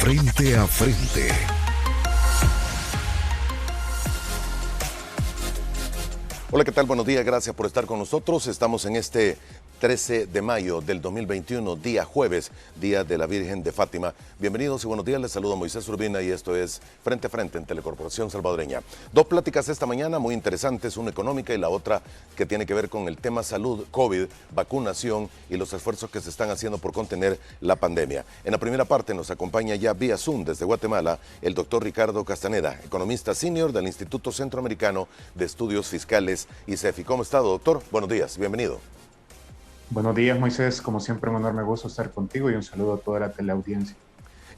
Frente a frente. Hola, ¿qué tal? Buenos días, gracias por estar con nosotros. Estamos en este 13 de mayo del 2021, día jueves, día de la Virgen de Fátima. Bienvenidos y buenos días, les saludo Moisés Urbina y esto es Frente a Frente en Telecorporación Salvadoreña. Dos pláticas esta mañana muy interesantes, una económica y la otra que tiene que ver con el tema salud, COVID, vacunación y los esfuerzos que se están haciendo por contener la pandemia. En la primera parte nos acompaña ya vía Zoom desde Guatemala el doctor Ricardo Castaneda, economista senior del Instituto Centroamericano de Estudios Fiscales ICEFI. ¿Cómo está, doctor? Buenos días, bienvenido. Buenos días, Moisés. Como siempre, un enorme gusto estar contigo y un saludo a toda la teleaudiencia.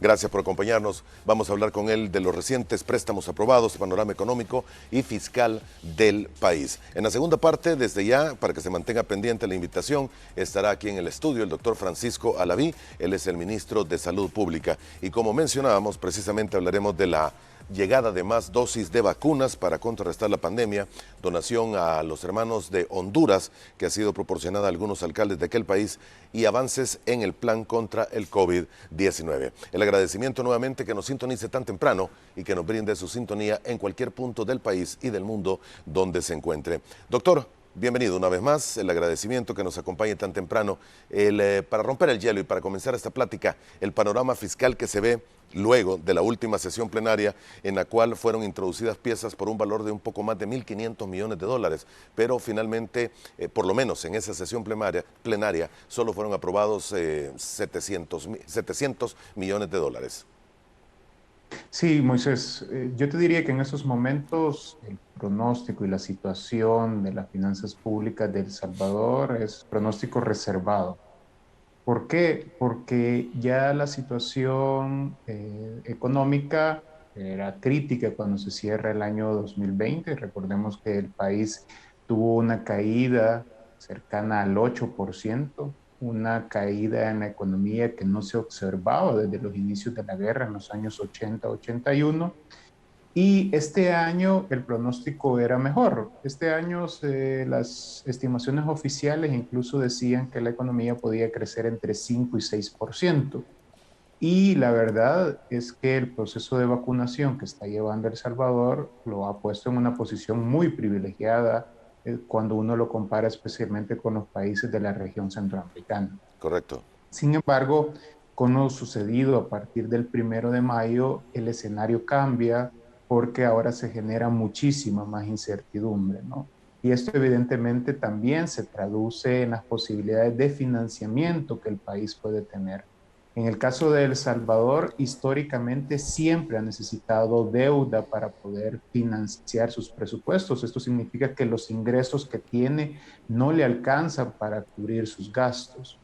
Gracias por acompañarnos. Vamos a hablar con él de los recientes préstamos aprobados, panorama económico y fiscal del país. En la segunda parte, desde ya, para que se mantenga pendiente la invitación, estará aquí en el estudio el doctor Francisco Alaví. Él es el ministro de Salud Pública. Y como mencionábamos, precisamente hablaremos de la llegada de más dosis de vacunas para contrarrestar la pandemia, donación a los hermanos de Honduras, que ha sido proporcionada a algunos alcaldes de aquel país, y avances en el plan contra el COVID-19. El agradecimiento nuevamente que nos sintonice tan temprano y que nos brinde su sintonía en cualquier punto del país y del mundo donde se encuentre. Doctor, bienvenido una vez más, el agradecimiento que nos acompañe tan temprano. Para romper el hielo y para comenzar esta plática, el panorama fiscal que se ve luego de la última sesión plenaria en la cual fueron introducidas piezas por un valor de un poco más de 1.500 millones de dólares, pero finalmente, por lo menos en esa sesión plenaria solo fueron aprobados 700 millones de dólares. Sí, Moisés, yo te diría que en esos momentos el pronóstico y la situación de las finanzas públicas de El Salvador es pronóstico reservado. ¿Por qué? Porque ya la situación económica era crítica cuando se cierra el año 2020. Recordemos que el país tuvo una caída cercana al 8%, una caída en la economía que no se observaba desde los inicios de la guerra en los años 80-81. Y este año el pronóstico era mejor. Este año las estimaciones oficiales incluso decían que la economía podía crecer entre 5 y 6%. Y la verdad es que el proceso de vacunación que está llevando El Salvador lo ha puesto en una posición muy privilegiada cuando uno lo compara especialmente con los países de la región centroamericana. Correcto. Sin embargo, con lo sucedido a partir del 1 de mayo, el escenario cambia porque ahora se genera muchísima más incertidumbre, ¿no? Y esto evidentemente también se traduce en las posibilidades de financiamiento que el país puede tener. En el caso de El Salvador, históricamente siempre ha necesitado deuda para poder financiar sus presupuestos. Esto significa que los ingresos que tiene no le alcanzan para cubrir sus gastos.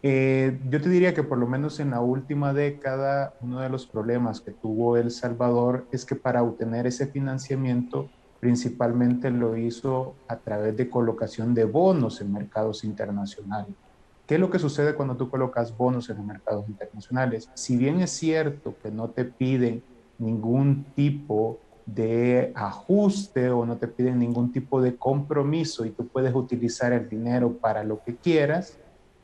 Yo te diría que por lo menos en la última década, uno de los problemas que tuvo El Salvador es que para obtener ese financiamiento, principalmente lo hizo a través de colocación de bonos en mercados internacionales. ¿Qué es lo que sucede cuando tú colocas bonos en los mercados internacionales? Si bien es cierto que no te piden ningún tipo de ajuste o no te piden ningún tipo de compromiso y tú puedes utilizar el dinero para lo que quieras,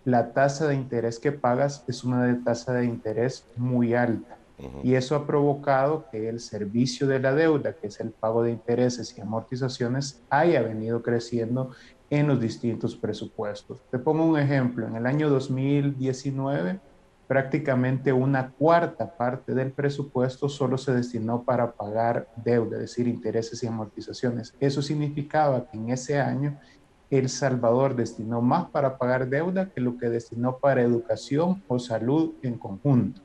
la tasa de interés que pagas es una tasa de interés muy alta. Y eso ha provocado que el servicio de la deuda, que es el pago de intereses y amortizaciones, haya venido creciendo en los distintos presupuestos. Te pongo un ejemplo. En el año 2019, prácticamente una cuarta parte del presupuesto solo se destinó para pagar deuda, es decir, intereses y amortizaciones. Eso significaba que en ese año el Salvador destinó más para pagar deuda que lo que destinó para educación o salud en conjunto.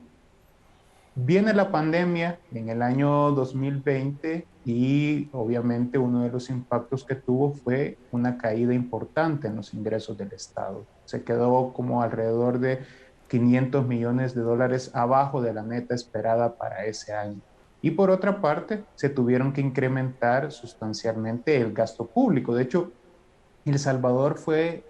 Viene la pandemia en el año 2020 y obviamente uno de los impactos que tuvo fue una caída importante en los ingresos del Estado. Se quedó como alrededor de 500 millones de dólares abajo de la meta esperada para ese año. Y por otra parte, se tuvieron que incrementar sustancialmente el gasto público. De hecho, El Salvador fue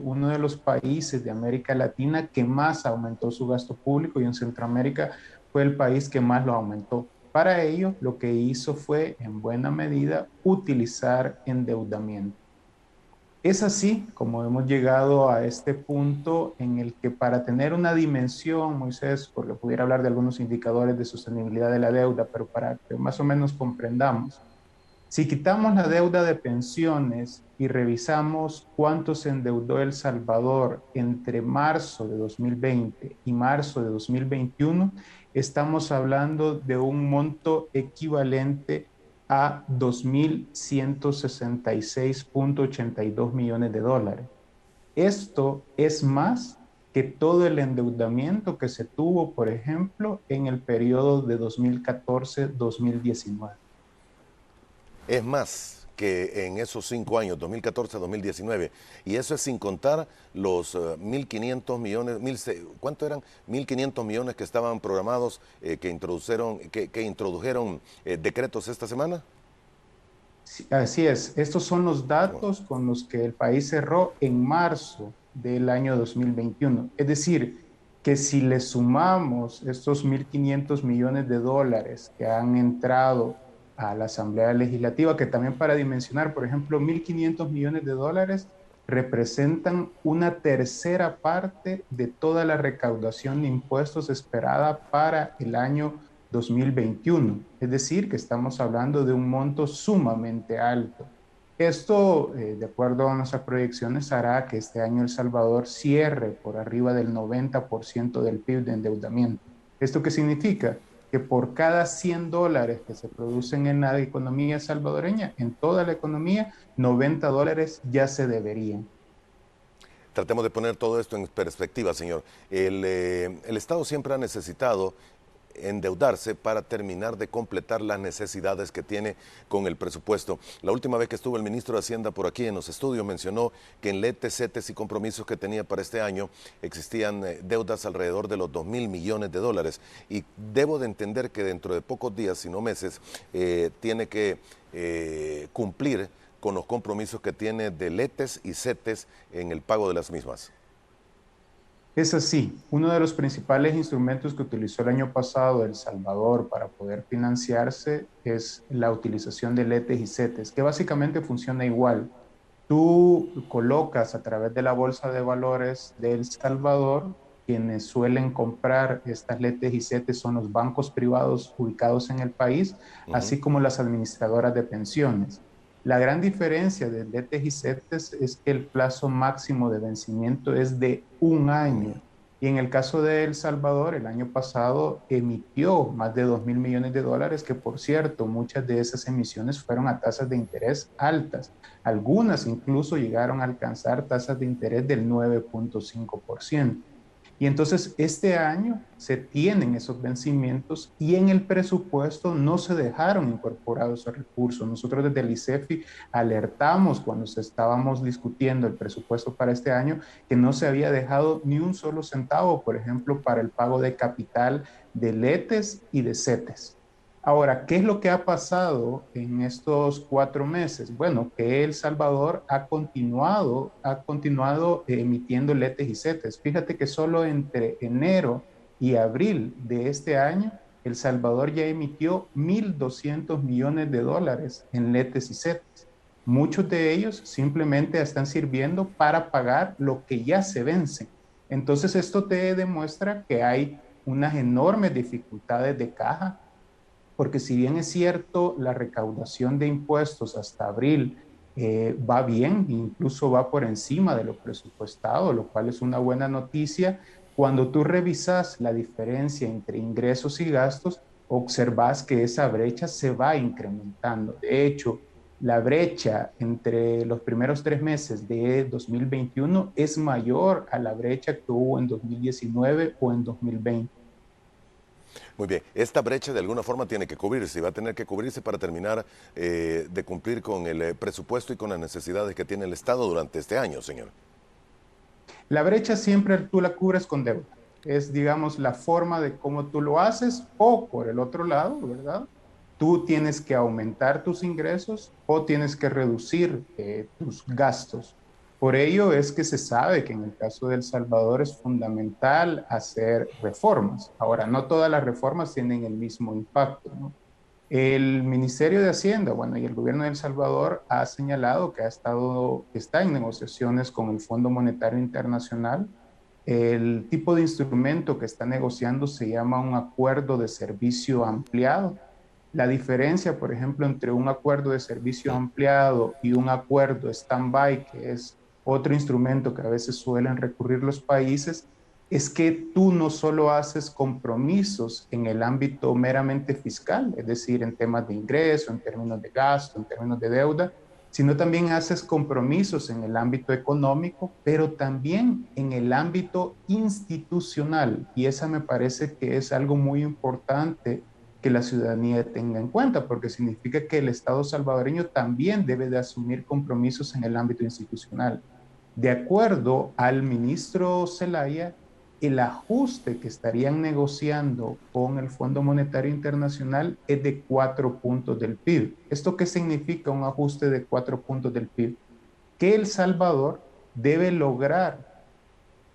uno de los países de América Latina que más aumentó su gasto público y en Centroamérica fue el país que más lo aumentó. Para ello, lo que hizo fue, en buena medida, utilizar endeudamiento. Es así como hemos llegado a este punto en el que para tener una dimensión, Moisés, porque pudiera hablar de algunos indicadores de sostenibilidad de la deuda, pero para que más o menos comprendamos, si quitamos la deuda de pensiones y revisamos cuánto se endeudó El Salvador entre marzo de 2020 y marzo de 2021, estamos hablando de un monto equivalente a 2.166.82 millones de dólares. Esto es más que todo el endeudamiento que se tuvo, por ejemplo, en el periodo de 2014-2019. Es más que en esos 5 años, 2014-2019, y eso es sin contar los 1.500 millones, ¿cuánto eran? 1.500 millones que estaban programados, que introdujeron decretos esta semana. Sí, así es, estos son los datos con los que el país cerró en marzo del año 2021. Es decir, que si le sumamos estos 1.500 millones de dólares que han entrado a la Asamblea Legislativa, que también para dimensionar, por ejemplo, 1.500 millones de dólares representan una tercera parte de toda la recaudación de impuestos esperada para el año 2021. Es decir, que estamos hablando de un monto sumamente alto. Esto, de acuerdo a nuestras proyecciones, hará que este año El Salvador cierre por arriba del 90% del PIB de endeudamiento. ¿Esto qué significa? Que por cada $100 que se producen en la economía salvadoreña, en toda la economía, $90 ya se deberían. Tratemos de poner todo esto en perspectiva, señor. El Estado siempre ha necesitado endeudarse para terminar de completar las necesidades que tiene con el presupuesto. La última vez que estuvo el ministro de Hacienda por aquí en los estudios mencionó que en letes, CETES y compromisos que tenía para este año existían deudas alrededor de los 2.000 millones de dólares. Y debo de entender que dentro de pocos días, si no meses, tiene que cumplir con los compromisos que tiene de letes y CETES en el pago de las mismas. Es así, uno de los principales instrumentos que utilizó el año pasado El Salvador para poder financiarse es la utilización de letes y CETES, que básicamente funciona igual. Tú colocas a través de la Bolsa de Valores de El Salvador, quienes suelen comprar estas letes y CETES son los bancos privados ubicados en el país, Ujú. así como las administradoras de pensiones. La gran diferencia de letes y CETES es que el plazo máximo de vencimiento es de un Un año. millón. Y en el caso de El Salvador, el año pasado emitió más de 2.000 millones de dólares, que por cierto, muchas de esas emisiones fueron a tasas de interés altas. Algunas incluso llegaron a alcanzar tasas de interés del 9.5%. Y entonces este año se tienen esos vencimientos y en el presupuesto no se dejaron incorporados esos recursos. Nosotros desde el ICEFI alertamos cuando se estábamos discutiendo el presupuesto para este año que no se había dejado ni un solo centavo, por ejemplo, para el pago de capital de letes y de CETES. Ahora, ¿qué es lo que ha pasado en estos 4 meses? Bueno, que El Salvador ha continuado emitiendo letes y CETES. Fíjate que solo entre enero y abril de este año, El Salvador ya emitió 1.200 millones de dólares en letes y CETES. Muchos de ellos simplemente están sirviendo para pagar lo que ya se vence. Entonces, esto te demuestra que hay unas enormes dificultades de caja porque si bien es cierto, la recaudación de impuestos hasta abril va bien, incluso va por encima de lo presupuestado, lo cual es una buena noticia. Cuando tú revisas la diferencia entre ingresos y gastos, observas que esa brecha se va incrementando. De hecho, la brecha entre los primeros 3 meses de 2021 es mayor a la brecha que hubo en 2019 o en 2020. Muy bien, esta brecha de alguna forma tiene que cubrirse y va a tener que cubrirse para terminar de cumplir con el presupuesto y con las necesidades que tiene el Estado durante este año, señor. La brecha siempre tú la cubres con deuda. Es, digamos, la forma de cómo tú lo haces o por el otro lado, ¿verdad? Tú tienes que aumentar tus ingresos o tienes que reducir tus gastos. Por ello es que se sabe que en el caso de El Salvador es fundamental hacer reformas. Ahora, no todas las reformas tienen el mismo impacto, ¿no? El Ministerio de Hacienda, bueno, y el gobierno de El Salvador ha señalado que está en negociaciones con el Fondo Monetario Internacional. El tipo de instrumento que está negociando se llama un acuerdo de servicio ampliado. La diferencia, por ejemplo, entre un acuerdo de servicio ampliado y un acuerdo stand-by, que es otro instrumento que a veces suelen recurrir los países, es que tú no solo haces compromisos en el ámbito meramente fiscal, es decir, en temas de ingreso, en términos de gasto, en términos de deuda, sino también haces compromisos en el ámbito económico, pero también en el ámbito institucional. Y esa me parece que es algo muy importante que la ciudadanía tenga en cuenta, porque significa que el Estado salvadoreño también debe de asumir compromisos en el ámbito institucional. De acuerdo al ministro Zelaya, el ajuste que estarían negociando con el Fondo Monetario Internacional es de 4 puntos del PIB. ¿Esto qué significa un ajuste de 4 puntos del PIB? Que El Salvador debe lograr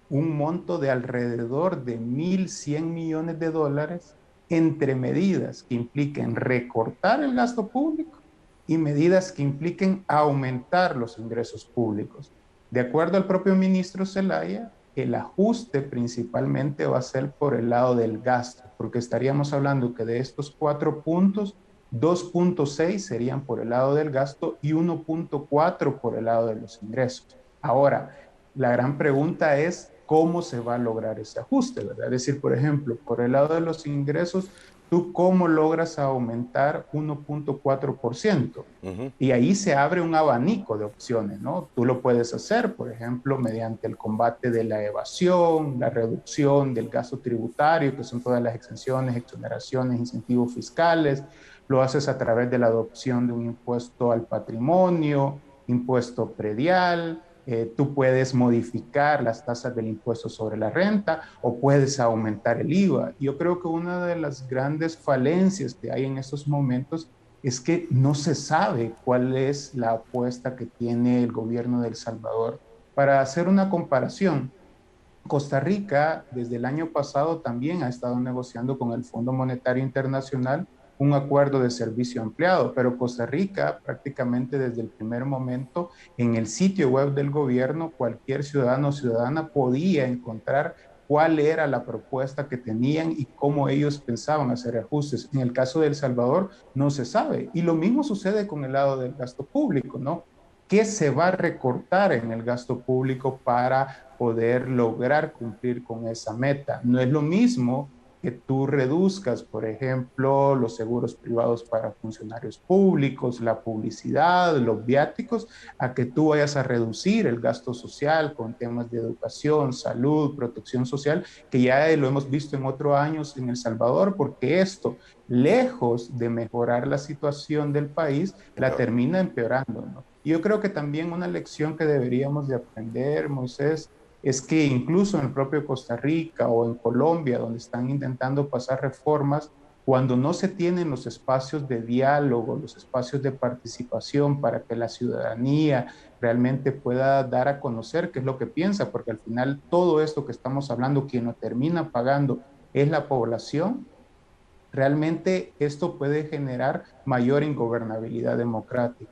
un monto de alrededor de 1.100 millones de dólares entre medidas que impliquen recortar el gasto público y medidas que impliquen aumentar los ingresos públicos. De acuerdo al propio ministro Zelaya, el ajuste principalmente va a ser por el lado del gasto, porque estaríamos hablando que de estos 4 puntos, 2.6 serían por el lado del gasto y 1.4 por el lado de los ingresos. Ahora, la gran pregunta es cómo se va a lograr ese ajuste, ¿verdad? Es decir, por ejemplo, por el lado de los ingresos, ¿tú cómo logras aumentar 1.4%? Ujú. Y ahí se abre un abanico de opciones, ¿no? Tú lo puedes hacer, por ejemplo, mediante el combate de la evasión, la reducción del gasto tributario, que son todas las exenciones, exoneraciones, incentivos fiscales. Lo haces a través de la adopción de un impuesto al patrimonio, impuesto predial. Tú puedes modificar las tasas del impuesto sobre la renta o puedes aumentar el IVA. Yo creo que una de las grandes falencias que hay en estos momentos es que no se sabe cuál es la apuesta que tiene el gobierno de El Salvador. Para hacer una comparación, Costa Rica desde el año pasado también ha estado negociando con el Fondo Monetario Internacional un acuerdo de servicio ampliado, pero Costa Rica prácticamente desde el primer momento en el sitio web del gobierno cualquier ciudadano o ciudadana podía encontrar cuál era la propuesta que tenían y cómo ellos pensaban hacer ajustes. En el caso de El Salvador no se sabe. Y lo mismo sucede con el lado del gasto público, ¿no? ¿Qué se va a recortar en el gasto público para poder lograr cumplir con esa meta? No es lo mismo que tú reduzcas, por ejemplo, los seguros privados para funcionarios públicos, la publicidad, los viáticos, a que tú vayas a reducir el gasto social con temas de educación, salud, protección social, que ya lo hemos visto en otros años en El Salvador, porque esto, lejos de mejorar la situación del país, la Empeora. termina empeorando, ¿no? Y yo creo que también una lección que deberíamos de aprender, Moisés, es que incluso en el propio Costa Rica o en Colombia, donde están intentando pasar reformas, cuando no se tienen los espacios de diálogo, los espacios de participación para que la ciudadanía realmente pueda dar a conocer qué es lo que piensa, porque al final todo esto que estamos hablando, quien lo termina pagando es la población, realmente esto puede generar mayor ingobernabilidad democrática.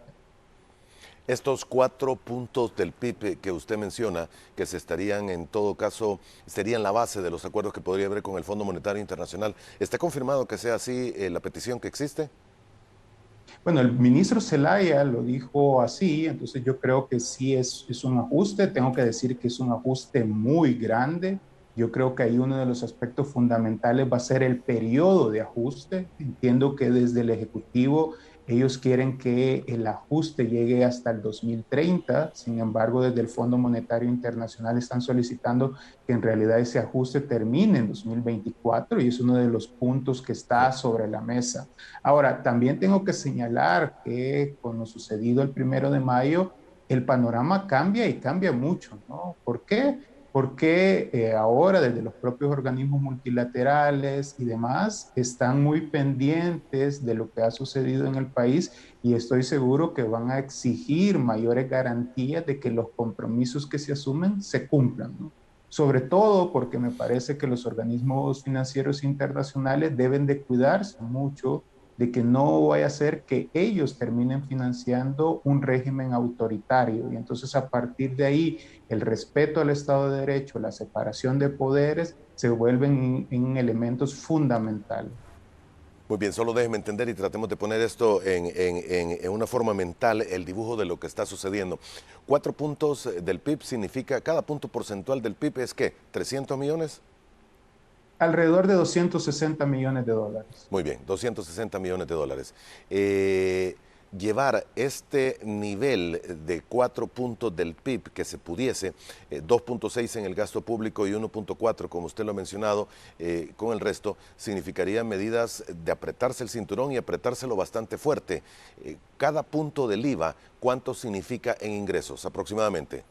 Estos 4 puntos del PIB que usted menciona, que se estarían en todo caso, serían la base de los acuerdos que podría haber con el Fondo Monetario Internacional. ¿Está confirmado que sea así la petición que existe? Bueno, el ministro Zelaya lo dijo así, entonces yo creo que sí es un ajuste, tengo que decir que es un ajuste muy grande. Yo creo que ahí uno de los aspectos fundamentales va a ser el periodo de ajuste. Entiendo que desde el Ejecutivo ellos quieren que el ajuste llegue hasta el 2030. Sin embargo, desde el Fondo Monetario Internacional están solicitando que en realidad ese ajuste termine en 2024 y es uno de los puntos que está sobre la mesa. Ahora, también tengo que señalar que con lo sucedido el 1 de mayo, el panorama cambia y cambia mucho, ¿no? ¿Por qué? Porque ahora desde los propios organismos multilaterales y demás están muy pendientes de lo que ha sucedido en el país y estoy seguro que van a exigir mayores garantías de que los compromisos que se asumen se cumplan, ¿no? Sobre todo porque me parece que los organismos financieros internacionales deben de cuidarse mucho de que no vaya a ser que ellos terminen financiando un régimen autoritario. Y entonces a partir de ahí, el respeto al Estado de Derecho, la separación de poderes, se vuelven en elementos fundamentales. Muy bien, solo déjeme entender y tratemos de poner esto en una forma mental, el dibujo de lo que está sucediendo. 4 puntos del PIB significa, cada punto porcentual del PIB es ¿qué? ¿300 millones? Alrededor de 260 millones de dólares. Muy bien, 260 millones de dólares. Llevar este nivel de 4 puntos del PIB que se pudiese, 2.6 en el gasto público y 1.4, como usted lo ha mencionado, con el resto, significaría medidas de apretarse el cinturón y apretárselo bastante fuerte. Cada punto del IVA, ¿cuánto significa en ingresos aproximadamente?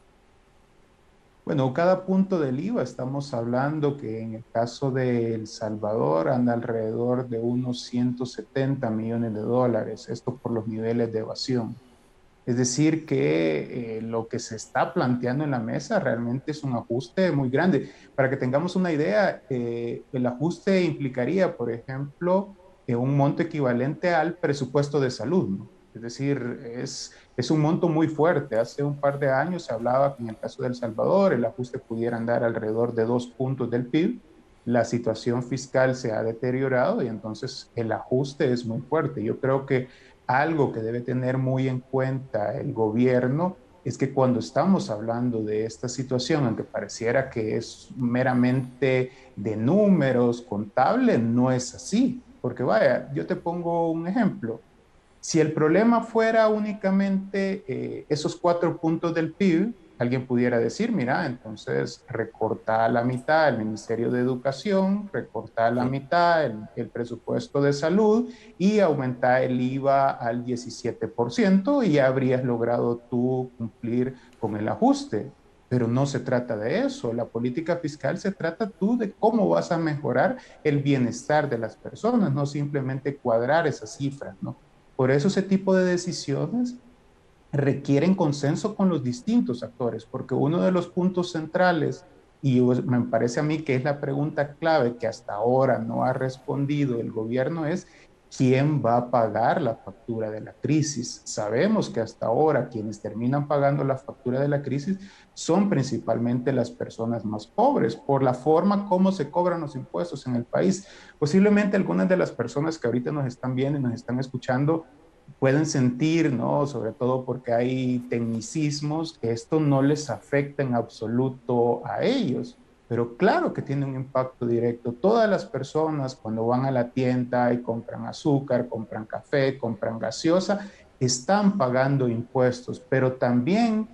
Bueno, cada punto del IVA estamos hablando que en el caso de El Salvador anda alrededor de unos 170 millones de dólares, esto por los niveles de evasión. Es decir, que lo que se está planteando en la mesa realmente es un ajuste muy grande. Para que tengamos una idea, el ajuste implicaría, por ejemplo, un monto equivalente al presupuesto de salud, ¿no? Es decir, es un monto muy fuerte. Hace un par de años se hablaba que en el caso de El Salvador el ajuste pudiera andar alrededor de 2 puntos del PIB. La situación fiscal se ha deteriorado y entonces el ajuste es muy fuerte. Yo creo que algo que debe tener muy en cuenta el gobierno es que cuando estamos hablando de esta situación, aunque pareciera que es meramente de números, contable, no es así. Porque vaya, yo te pongo un ejemplo. Si el problema fuera únicamente esos 4 puntos del PIB, alguien pudiera decir, mira, entonces recorta a la mitad el Ministerio de Educación, recorta a la mitad el presupuesto de salud y aumenta el IVA al 17% y ya habrías logrado tú cumplir con el ajuste. Pero no se trata de eso. La política fiscal se trata tú de cómo vas a mejorar el bienestar de las personas, no simplemente cuadrar esas cifras, ¿no? Por eso ese tipo de decisiones requieren consenso con los distintos actores, porque uno de los puntos centrales, y me parece a mí que es la pregunta clave que hasta ahora no ha respondido el gobierno, es quién va a pagar la factura de la crisis. Sabemos que hasta ahora quienes terminan pagando la factura de la crisis son principalmente las personas más pobres, por la forma como se cobran los impuestos en el país. Posiblemente algunas de las personas que ahorita nos están viendo y nos están escuchando pueden sentir, ¿no? Sobre todo porque hay tecnicismos, que esto no les afecta en absoluto a ellos, pero claro que tiene un impacto directo. Todas las personas cuando van a la tienda y compran azúcar, compran café, compran gaseosa, están pagando impuestos, pero también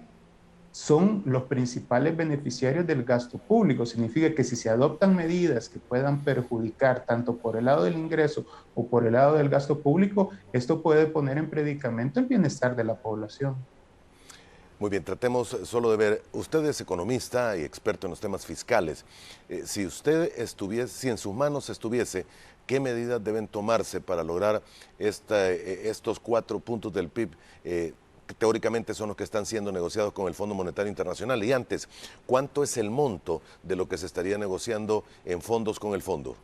son los principales beneficiarios del gasto público. Significa que si se adoptan medidas que puedan perjudicar tanto por el lado del ingreso o por el lado del gasto público, esto puede poner en predicamento el bienestar de la población. Muy bien, tratemos solo de ver, usted es economista y experto en los temas fiscales. Si usted estuviese, si en sus manos estuviese, ¿qué medidas deben tomarse para lograr estos 4 puntos del PIB? Que teóricamente son los que están siendo negociados con el Fondo Monetario Internacional. Y antes, ¿cuánto es el monto de lo que se estaría negociando en fondos con el fondo?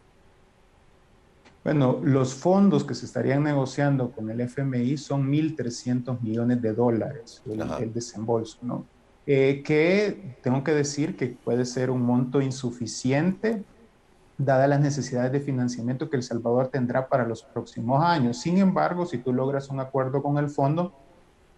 Bueno, los fondos que se estarían negociando con el FMI son 1.300 millones de dólares, Ajá. el desembolso, ¿no? Que tengo que decir que puede ser un monto insuficiente dadas las necesidades de financiamiento que El Salvador tendrá para los próximos años. Sin embargo, si tú logras un acuerdo con el fondo,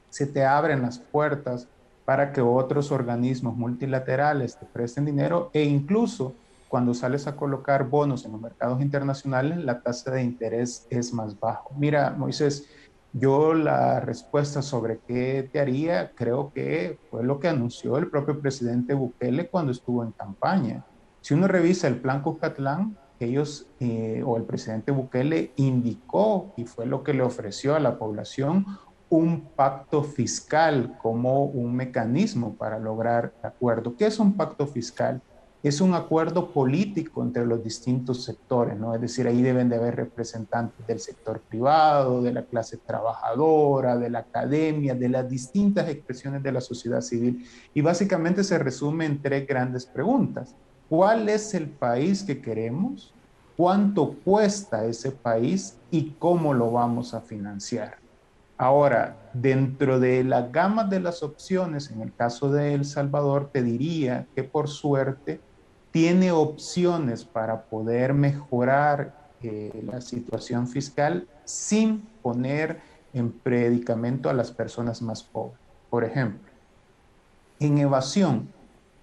se te abren las puertas para que otros organismos multilaterales te presten dinero e incluso cuando sales a colocar bonos en los mercados internacionales, la tasa de interés es más bajo. Mira, Moisés, yo la respuesta sobre qué te haría, creo que fue lo que anunció el propio presidente Bukele cuando estuvo en campaña. Si uno revisa el plan Cuscatlán, ellos o el presidente Bukele indicó y fue lo que le ofreció a la población un pacto fiscal como un mecanismo para lograr acuerdo. ¿Qué es un pacto fiscal? Es un acuerdo político entre los distintos sectores, ¿no? Es decir, ahí deben de haber representantes del sector privado, de la clase trabajadora, de la academia, de las distintas expresiones de la sociedad civil. Y básicamente se resume en tres grandes preguntas. ¿Cuál es el país que queremos? cuánto cuesta ese país y cómo lo vamos a financiar. Ahora, dentro de la gama de las opciones, en el caso de El Salvador, te diría que por suerte tiene opciones para poder mejorar la situación fiscal sin poner en predicamento a las personas más pobres. Por ejemplo, en evasión,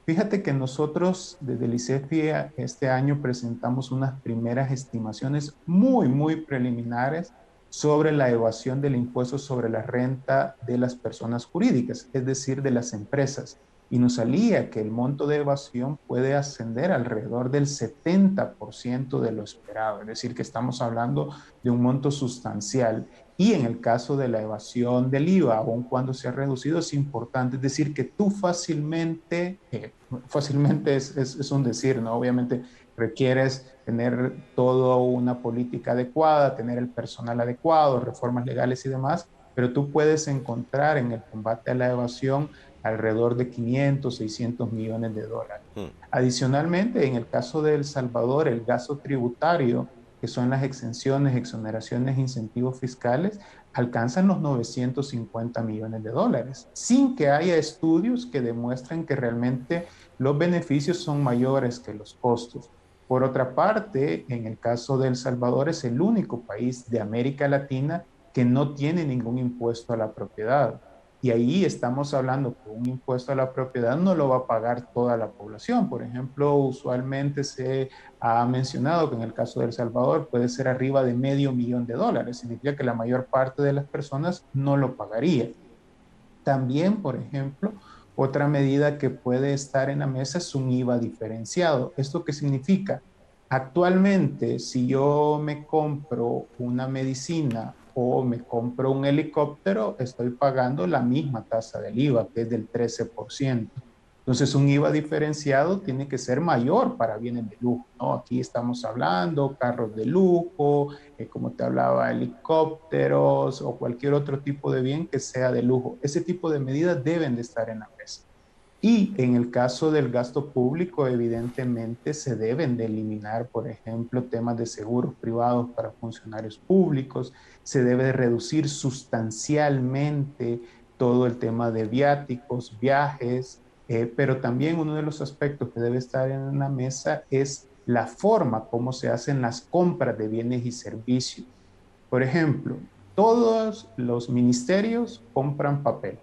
fíjate que nosotros desde el ICEFI este año presentamos unas primeras estimaciones muy preliminares sobre la evasión del impuesto sobre la renta de las personas jurídicas, es decir, de las empresas. Y nos salía que el monto de evasión puede ascender alrededor del 70% de lo esperado, es decir, que estamos hablando de un monto sustancial. Y en el caso de la evasión del IVA, aun cuando se ha reducido, es importante, es decir, que tú fácilmente es un decir, ¿no? Obviamente requieres tener toda una política adecuada, tener el personal adecuado, reformas legales y demás, pero tú puedes encontrar en el combate a la evasión alrededor de 500, 600 millones de dólares. Adicionalmente, en el caso de El Salvador, el gasto tributario, que son las exenciones, exoneraciones e incentivos fiscales, alcanzan los 950 millones de dólares, sin que haya estudios que demuestren que realmente los beneficios son mayores que los costos. Por otra parte, en el caso de El Salvador, es el único país de América Latina que no tiene ningún impuesto a la propiedad. Y ahí estamos hablando que un impuesto a la propiedad no lo va a pagar toda la población. Por ejemplo, usualmente se ha mencionado que en el caso de El Salvador puede ser arriba de $500,000. Significa que la mayor parte de las personas no lo pagaría. También, por ejemplo, otra medida que puede estar en la mesa es un IVA diferenciado. ¿Esto qué significa? Actualmente, si yo me compro una medicina o me compro un helicóptero, estoy pagando la misma tasa del IVA, que es del 13%. Entonces, un IVA diferenciado tiene que ser mayor para bienes de lujo, ¿no? Aquí estamos hablando carros de lujo, como te hablaba, helicópteros o cualquier otro tipo de bien que sea de lujo. Ese tipo de medidas deben de estar en la mesa. Y en el caso del gasto público, evidentemente se deben de eliminar, por ejemplo, temas de seguros privados para funcionarios públicos, se debe de reducir sustancialmente todo el tema de viáticos, viajes, pero también uno de los aspectos que debe estar en la mesa es la forma como se hacen las compras de bienes y servicios. Por ejemplo, todos los ministerios compran papel,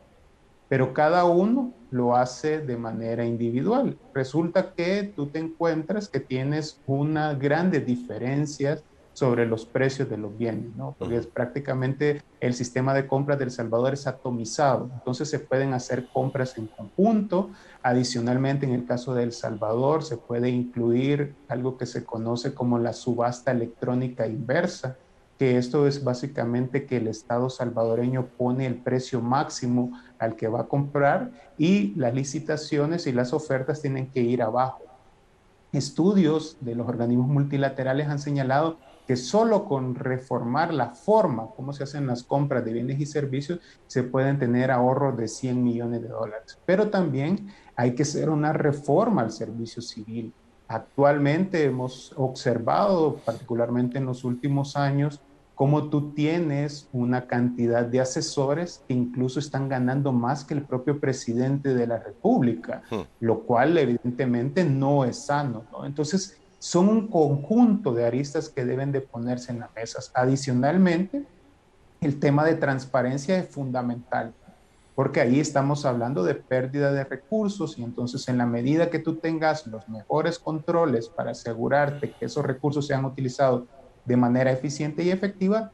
pero cada uno lo hace de manera individual. Resulta que tú te encuentras que tienes unas grandes diferencias sobre los precios de los bienes, ¿no? Porque es prácticamente el sistema de compras de El Salvador es atomizado, entonces se pueden hacer compras en conjunto. Adicionalmente, en el caso de El Salvador, se puede incluir algo que se conoce como la subasta electrónica inversa, que esto es básicamente que el Estado salvadoreño pone el precio máximo al que va a comprar y las licitaciones y las ofertas tienen que ir abajo. Estudios de los organismos multilaterales han señalado que solo con reformar la forma como se hacen las compras de bienes y servicios se pueden tener ahorros de 100 millones de dólares. Pero también hay que hacer una reforma al servicio civil. Actualmente hemos observado, particularmente en los últimos años, cómo tú tienes una cantidad de asesores que incluso están ganando más que el propio presidente de la República, lo cual evidentemente no es sano, ¿no? Entonces, son un conjunto de aristas que deben de ponerse en las mesas. Adicionalmente, el tema de transparencia es fundamental, porque ahí estamos hablando de pérdida de recursos y entonces en la medida que tú tengas los mejores controles para asegurarte que esos recursos sean utilizados de manera eficiente y efectiva,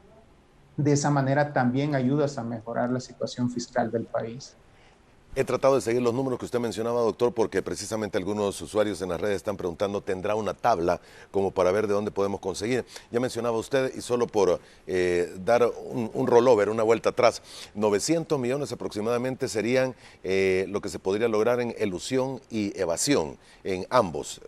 de esa manera también ayudas a mejorar la situación fiscal del país. He tratado de seguir los números que usted mencionaba, doctor, porque precisamente algunos usuarios en las redes están preguntando, ¿tendrá una tabla como para ver de dónde podemos conseguir? Ya mencionaba usted, y solo por dar un rollover, una vuelta atrás, 900 millones aproximadamente serían lo que se podría lograr en elusión y evasión, en ambos.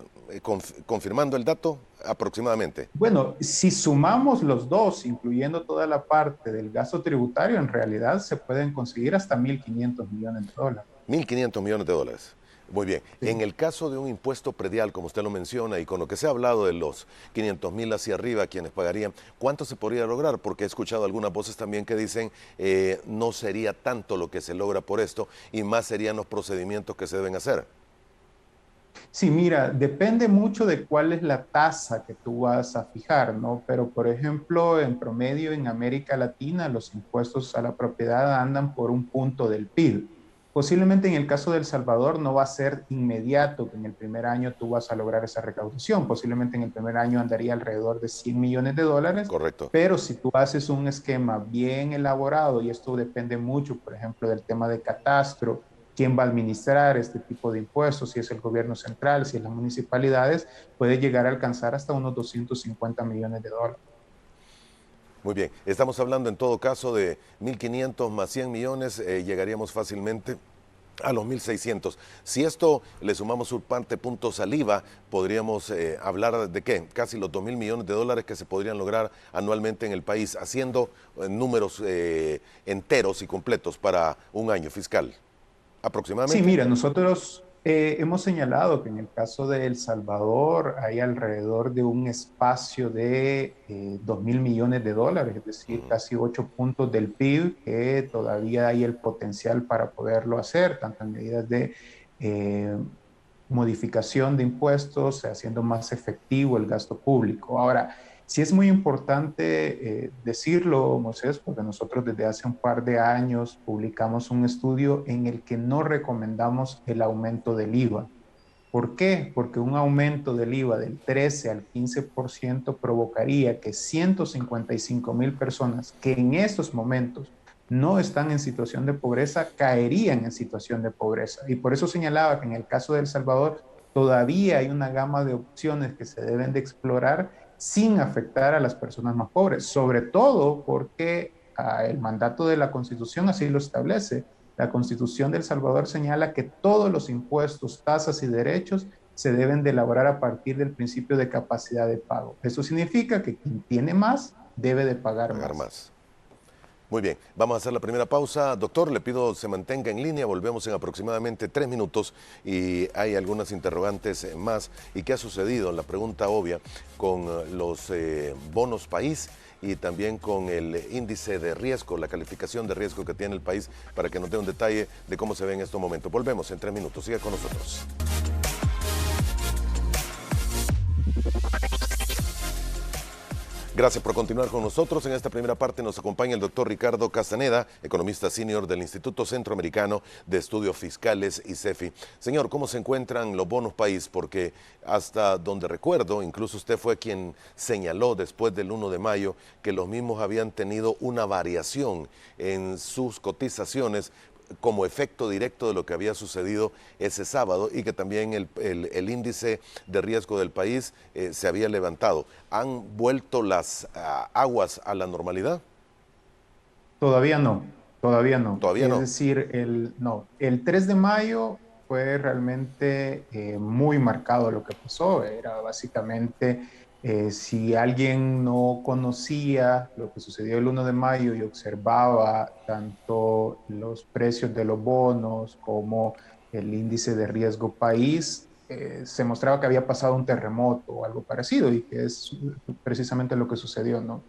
Confirmando el dato, aproximadamente. Bueno, si sumamos los dos, incluyendo toda la parte del gasto tributario, en realidad se pueden conseguir hasta 1.500 millones de dólares. 1.500 millones de dólares. Muy bien. Sí. En el caso de un impuesto predial, como usted lo menciona, y con lo que se ha hablado de los 500,000 hacia arriba, quienes pagarían, ¿cuánto se podría lograr? Porque he escuchado algunas voces también que dicen no sería tanto lo que se logra por esto y más serían los procedimientos que se deben hacer. Sí, mira, depende mucho de cuál es la tasa que tú vas a fijar, ¿no? Pero, por ejemplo, en promedio en América Latina, los impuestos a la propiedad andan por un punto del PIB. Posiblemente en el caso de El Salvador no va a ser inmediato que en el primer año tú vas a lograr esa recaudación. Posiblemente en el primer año andaría alrededor de 100 millones de dólares, Correcto. pero si tú haces un esquema bien elaborado, y esto depende mucho, por ejemplo, del tema de catastro, quién va a administrar este tipo de impuestos, si es el gobierno central, si es las municipalidades, puede llegar a alcanzar hasta unos 250 millones de dólares. Muy bien. Estamos hablando en todo caso de 1.500 más 100 millones, llegaríamos fácilmente a los 1.600. Si esto le sumamos su parte puntos al IVA, podríamos hablar de qué, casi los 2.000 millones de dólares que se podrían lograr anualmente en el país, haciendo números enteros y completos para un año fiscal, Sí, aproximadamente. mira, nosotros hemos señalado que en el caso de El Salvador hay alrededor de un espacio de 2.000 millones de dólares, es decir, Ujú. casi 8 puntos del PIB, que todavía hay el potencial para poderlo hacer, tanto en medidas de eh, modificación de impuestos, haciendo más efectivo el gasto público. Ahora, sí es muy importante decirlo, Moisés, porque nosotros desde hace un par de años publicamos un estudio en el que no recomendamos el aumento del IVA. ¿Por qué? Porque un aumento del IVA del 13 al 15% provocaría que 155,000 personas que en estos momentos no están en situación de pobreza caerían en situación de pobreza. Y por eso señalaba que en el caso de El Salvador todavía hay una gama de opciones que se deben de explorar sin afectar a las personas más pobres, sobre todo porque el mandato de la Constitución así lo establece. La Constitución de El Salvador señala que todos los impuestos, tasas y derechos se deben de elaborar a partir del principio de capacidad de pago. Eso significa que quien tiene más debe de pagar Pagar más. más. Muy bien, vamos a hacer la primera pausa. Doctor, le pido se mantenga en línea, volvemos en aproximadamente 3 minutos y hay algunas interrogantes más. ¿Y qué ha sucedido? La pregunta obvia con los bonos país y también con el índice de riesgo, la calificación de riesgo que tiene el país, para que nos dé un detalle de cómo se ve en estos momentos. Volvemos en 3 minutos, siga con nosotros. Gracias por continuar con nosotros. En esta primera parte nos acompaña el doctor Ricardo Castaneda, economista senior del Instituto Centroamericano de Estudios Fiscales y CEFI. Señor, ¿cómo se encuentran los bonos país? Porque hasta donde recuerdo, incluso usted fue quien señaló después del 1 de mayo que los mismos habían tenido una variación en sus cotizaciones como efecto directo de lo que había sucedido ese sábado y que también el índice de riesgo del país se había levantado. ¿Han vuelto las aguas a la normalidad? Todavía no, todavía no. Todavía Es no. decir, no, el 3 de mayo fue realmente muy marcado lo que pasó. Era básicamente, si alguien no conocía lo que sucedió el 1 de mayo y observaba tanto los precios de los bonos como el índice de riesgo país, se mostraba que había pasado un terremoto o algo parecido y que es precisamente lo que sucedió, ¿no?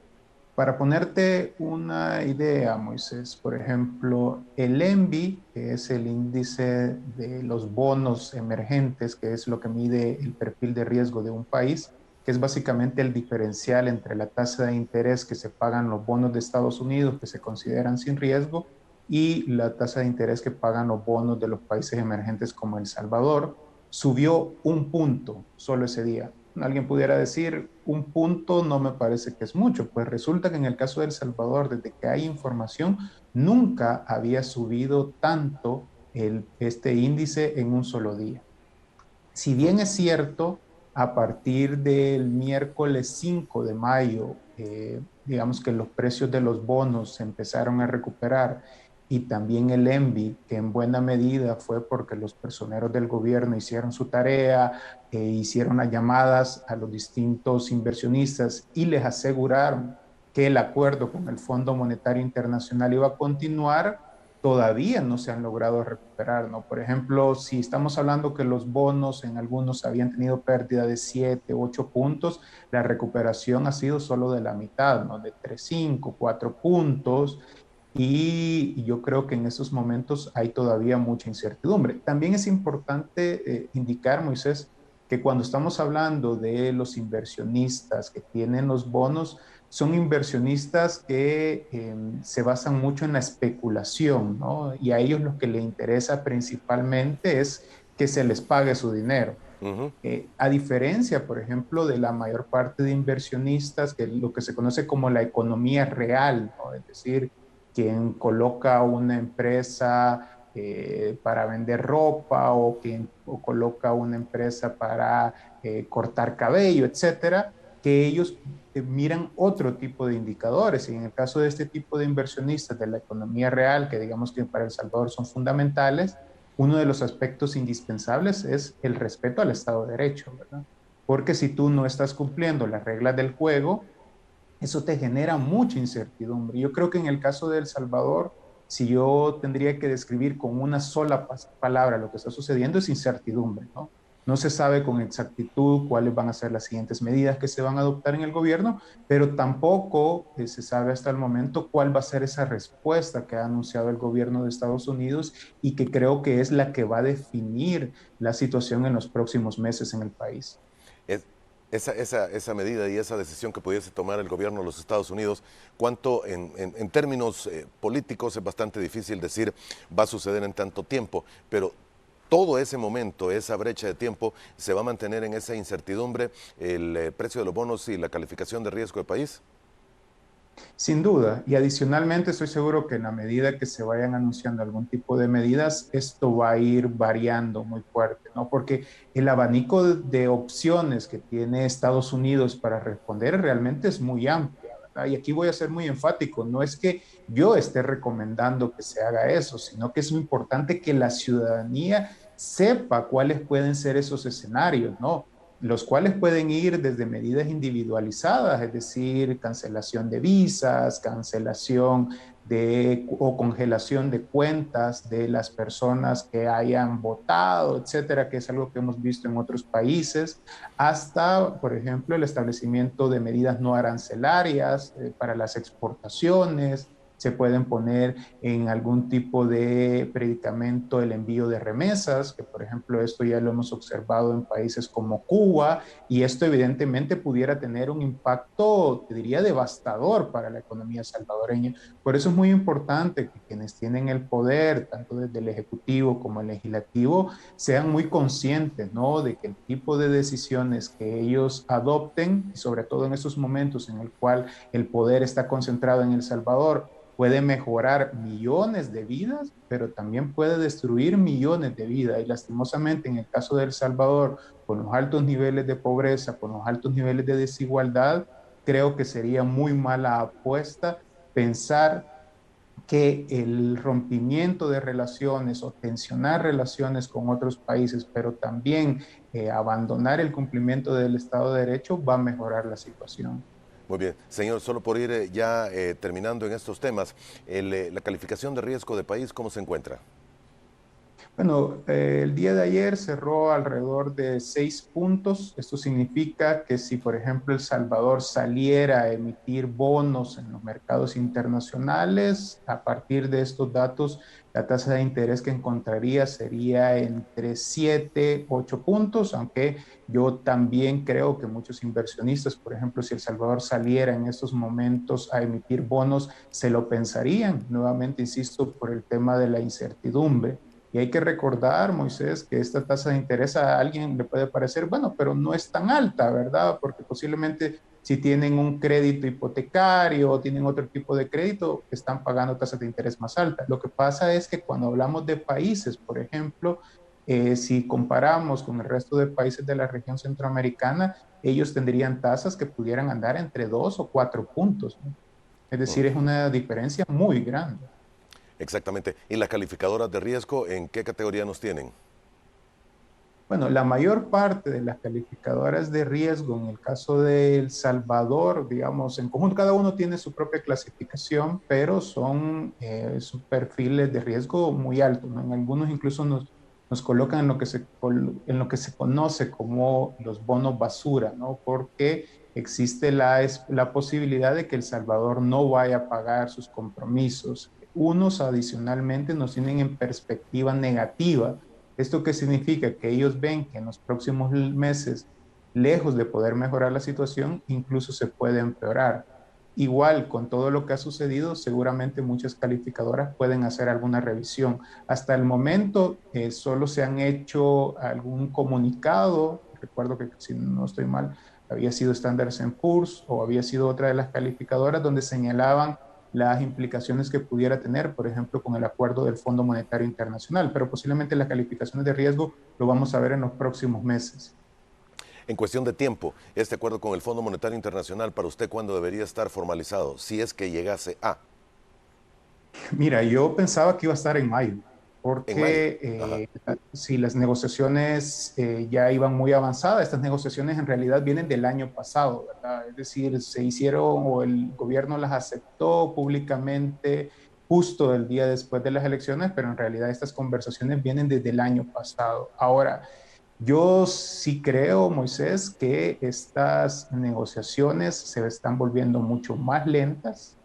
Para ponerte una idea, Moisés, por ejemplo, el ENVI, que es el índice de los bonos emergentes, que es lo que mide el perfil de riesgo de un país, que es básicamente el diferencial entre la tasa de interés que se pagan los bonos de Estados Unidos, que se consideran sin riesgo, y la tasa de interés que pagan los bonos de los países emergentes como El Salvador, subió un punto solo ese día. Alguien pudiera decir, un punto no me parece que es mucho. Pues resulta que en el caso de El Salvador, desde que hay información, nunca había subido tanto este índice en un solo día. Si bien es cierto, a partir del miércoles 5 de mayo, digamos que los precios de los bonos se empezaron a recuperar y también el ENVI, que en buena medida fue porque los personeros del gobierno hicieron su tarea, hicieron las llamadas a los distintos inversionistas y les aseguraron que el acuerdo con el Fondo Monetario Internacional iba a continuar. todavía no se han logrado recuperar, ¿no? Por ejemplo, si estamos hablando que los bonos en algunos habían tenido pérdida de 7, 8 puntos, la recuperación ha sido solo de la mitad, ¿no? De 3, 5, 4 puntos. Y yo creo que en esos momentos hay todavía mucha incertidumbre. También es importante indicar, Moisés, que cuando estamos hablando de los inversionistas que tienen los bonos, son inversionistas que se basan mucho en la especulación, ¿no? Y a ellos lo que les interesa principalmente es que se les pague su dinero. Ujú. A diferencia, por ejemplo, de la mayor parte de inversionistas, que lo que se conoce como la economía real, ¿no? Es decir, quien coloca una empresa para vender ropa o quien o coloca una empresa para cortar cabello, etcétera, que ellos miran otro tipo de indicadores. Y en el caso de este tipo de inversionistas de la economía real, que digamos que para El Salvador son fundamentales, uno de los aspectos indispensables es el respeto al Estado de Derecho, ¿verdad? Porque si tú no estás cumpliendo las reglas del juego, eso te genera mucha incertidumbre. Yo creo que en el caso de El Salvador, si yo tendría que describir con una sola palabra lo que está sucediendo, es incertidumbre, ¿no? No se sabe con exactitud cuáles van a ser las siguientes medidas que se van a adoptar en el gobierno, pero tampoco se sabe hasta el momento cuál va a ser esa respuesta que ha anunciado el gobierno de Estados Unidos y que creo que es la que va a definir la situación en los próximos meses en el país. Es- esa medida y esa decisión que pudiese tomar el gobierno de los Estados Unidos, cuánto en términos políticos es bastante difícil decir va a suceder en tanto tiempo, pero todo ese momento, esa brecha de tiempo, se va a mantener en esa incertidumbre el precio de los bonos y la calificación de riesgo del país. Sin duda, y adicionalmente estoy seguro que en la medida que se vayan anunciando algún tipo de medidas, esto va a ir variando muy fuerte, ¿no? Porque el abanico de opciones que tiene Estados Unidos para responder realmente es muy amplia, ¿verdad? Y aquí voy a ser muy enfático, no es que yo esté recomendando que se haga eso, sino que es muy importante que la ciudadanía sepa cuáles pueden ser esos escenarios, ¿no? Los cuales pueden ir desde medidas individualizadas, es decir, cancelación de visas, cancelación de o congelación de cuentas de las personas que hayan votado, etcétera, que es algo que hemos visto en otros países, hasta, por ejemplo, el establecimiento de medidas no arancelarias para las exportaciones. Se pueden poner en algún tipo de predicamento el envío de remesas, que por ejemplo esto ya lo hemos observado en países como Cuba, y esto evidentemente pudiera tener un impacto, te diría, devastador para la economía salvadoreña. Por eso es muy importante que quienes tienen el poder, tanto desde el Ejecutivo como el Legislativo, sean muy conscientes, ¿no? De que el tipo de decisiones que ellos adopten, y sobre todo en estos momentos en el cual el poder está concentrado en El Salvador, puede mejorar millones de vidas, pero también puede destruir millones de vidas. Y lastimosamente en el caso de El Salvador, con los altos niveles de pobreza, con los altos niveles de desigualdad, creo que sería muy mala apuesta pensar que el rompimiento de relaciones o tensionar relaciones con otros países, pero también abandonar el cumplimiento del Estado de Derecho va a mejorar la situación. Muy bien, señor, solo por ir ya terminando en estos temas, la calificación de riesgo de país, ¿cómo se encuentra? Bueno, el día de ayer cerró alrededor de 6 puntos. Esto significa que si, por ejemplo, El Salvador saliera a emitir bonos en los mercados internacionales, a partir de estos datos, la tasa de interés que encontraría sería entre 7, 8 puntos, aunque yo también creo que muchos inversionistas, por ejemplo, si El Salvador saliera en estos momentos a emitir bonos, se lo pensarían. Nuevamente, insisto, por el tema de la incertidumbre. Y hay que recordar, Moisés, que esta tasa de interés a alguien le puede parecer, bueno, pero no es tan alta, ¿verdad? Porque posiblemente si tienen un crédito hipotecario o tienen otro tipo de crédito, están pagando tasas de interés más altas. Lo que pasa es que cuando hablamos de países, por ejemplo, si comparamos con el resto de países de la región centroamericana, ellos tendrían tasas que pudieran andar entre 2 o 4 puntos, ¿no? Es Mm, decir, es una diferencia muy grande. exactamente. ¿Y las calificadoras de riesgo en qué categoría nos tienen? Bueno, la mayor parte de las calificadoras de riesgo, en el caso de El Salvador, digamos, en conjunto, cada uno tiene su propia clasificación, pero son sus perfiles de riesgo muy altos, ¿no? En algunos incluso nos colocan en lo que se conoce como los bonos basura, ¿no? Porque existe la posibilidad de que El Salvador no vaya a pagar sus compromisos. Unos adicionalmente nos tienen en perspectiva negativa. ¿Esto qué significa? Que ellos ven que en los próximos meses, lejos de poder mejorar la situación, incluso se puede empeorar. Igual, con todo lo que ha sucedido, seguramente muchas calificadoras pueden hacer alguna revisión. Hasta el momento, solo se han hecho algún comunicado. Recuerdo que, si no estoy mal, había sido Standard Poor's o había sido otra de las calificadoras donde señalaban las implicaciones que pudiera tener, por ejemplo, con el acuerdo del Fondo Monetario Internacional, pero posiblemente las calificaciones de riesgo lo vamos a ver en los próximos meses. En cuestión de tiempo, este acuerdo con el Fondo Monetario Internacional, ¿para usted cuándo debería estar formalizado? Si es que llegase a... Mira, yo pensaba que iba a estar en mayo, En mayo. porque Ajá. si las negociaciones ya iban muy avanzadas, estas negociaciones en realidad vienen del año pasado, ¿verdad? Es decir, se hicieron o el gobierno las aceptó públicamente justo el día después de las elecciones, pero en realidad estas conversaciones vienen desde el año pasado. Ahora, yo sí creo, Moisés, que estas negociaciones se están volviendo mucho más lentas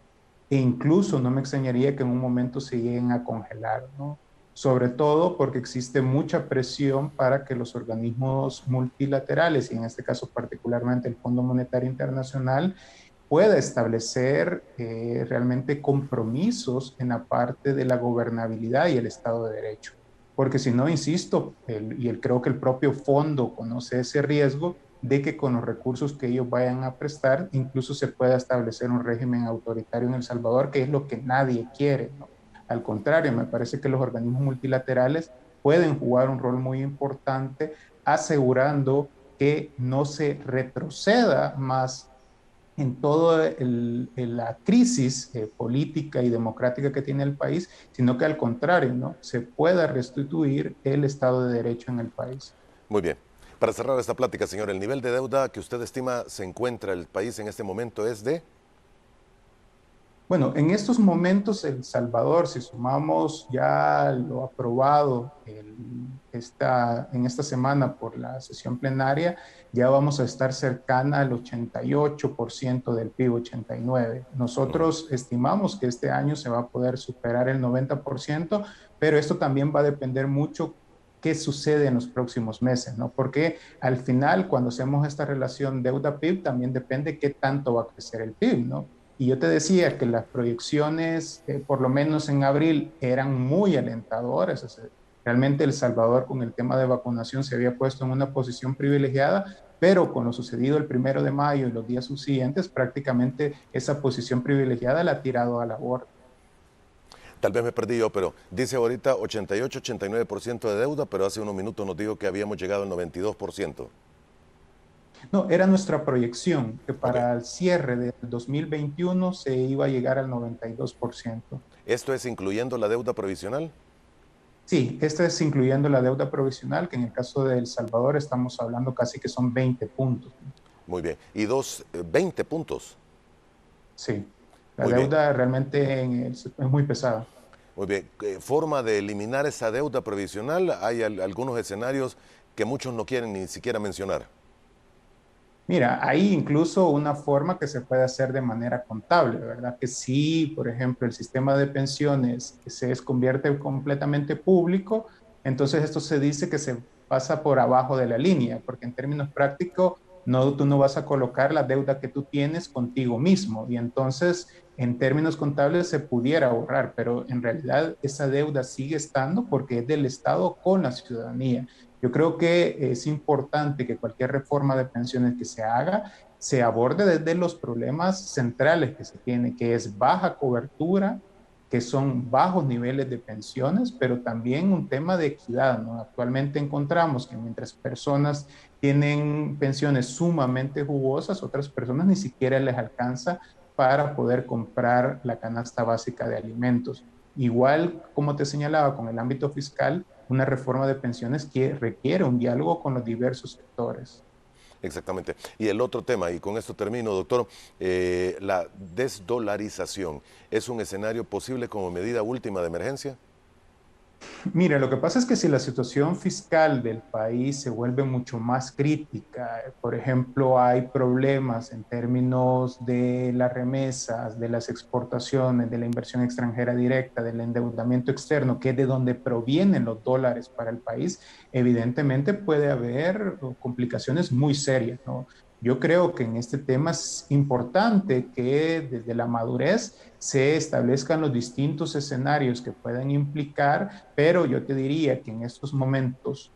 e incluso no me extrañaría que en un momento se lleguen a congelar, ¿no? Sobre todo porque existe mucha presión para que los organismos multilaterales, y en este caso particularmente el Fondo Monetario Internacional, pueda establecer realmente compromisos en la parte de la gobernabilidad y el Estado de Derecho. Porque si no, insisto, creo que el propio fondo conoce ese riesgo de que con los recursos que ellos vayan a prestar, incluso se pueda establecer un régimen autoritario en El Salvador, que es lo que nadie quiere, ¿no? Al contrario, me parece que los organismos multilaterales pueden jugar un rol muy importante asegurando que no se retroceda más en toda la crisis política y democrática que tiene el país, sino que al contrario, ¿no? Se pueda restituir el Estado de Derecho en el país. Muy bien. Para cerrar esta plática, señor, el nivel de deuda que usted estima se encuentra el país en este momento es de... Bueno, en estos momentos El Salvador, si sumamos ya lo aprobado en esta semana por la sesión plenaria, ya vamos a estar cercana al 88% del PIB, 89%. Ujú. Nosotros estimamos que este año se va a poder superar el 90%, pero esto también va a depender mucho qué sucede en los próximos meses, ¿no? Porque al final, cuando hacemos esta relación deuda-PIB, también depende qué tanto va a crecer el PIB, ¿no? Y yo te decía que las proyecciones, por lo menos en abril, eran muy alentadoras. O sea, realmente El Salvador con el tema de vacunación se había puesto en una posición privilegiada, pero con lo sucedido el 1 de mayo y los días subsiguientes, prácticamente esa posición privilegiada la ha tirado a la borda. Tal vez me perdí yo, pero dice ahorita 88-89% de deuda, pero hace unos minutos nos dijo que habíamos llegado al 92%. No, era nuestra proyección que Ok. para el cierre del 2021 se iba a llegar al 92%. ¿Esto es incluyendo la deuda provisional? Sí, este es incluyendo la deuda provisional, que en el caso de El Salvador estamos hablando casi que son 20 puntos, ¿no? Muy bien. Y 20 puntos. Sí, la Muy bien. deuda realmente es muy pesada. Muy bien. ¿Forma de eliminar esa deuda provisional? Hay algunos escenarios que muchos no quieren ni siquiera mencionar. Mira, hay incluso una forma que se puede hacer de manera contable, ¿verdad? Que si, por ejemplo, el sistema de pensiones convierte completamente público, entonces esto se dice que se pasa por abajo de la línea, porque en términos prácticos, no, tú no vas a colocar la deuda que tú tienes contigo mismo, y entonces en términos contables se pudiera ahorrar, pero en realidad esa deuda sigue estando porque es del Estado con la ciudadanía. Yo creo que es importante que cualquier reforma de pensiones que se haga se aborde desde los problemas centrales que se tiene, que es baja cobertura, que son bajos niveles de pensiones, pero también un tema de equidad, ¿no? Actualmente encontramos que mientras personas tienen pensiones sumamente jugosas, otras personas ni siquiera les alcanza para poder comprar la canasta básica de alimentos. Igual, como te señalaba, con el ámbito fiscal, una reforma de pensiones que requiere un diálogo con los diversos sectores. Exactamente. Y el otro tema, y con esto termino, doctor, la desdolarización, ¿es un escenario posible como medida última de emergencia? Mire, lo que pasa es que si la situación fiscal del país se vuelve mucho más crítica, por ejemplo, hay problemas en términos de las remesas, de las exportaciones, de la inversión extranjera directa, del endeudamiento externo, que es de donde provienen los dólares para el país, evidentemente puede haber complicaciones muy serias, ¿no? Yo creo que en este tema es importante que desde la madurez se establezcan los distintos escenarios que pueden implicar, pero yo te diría que en estos momentos,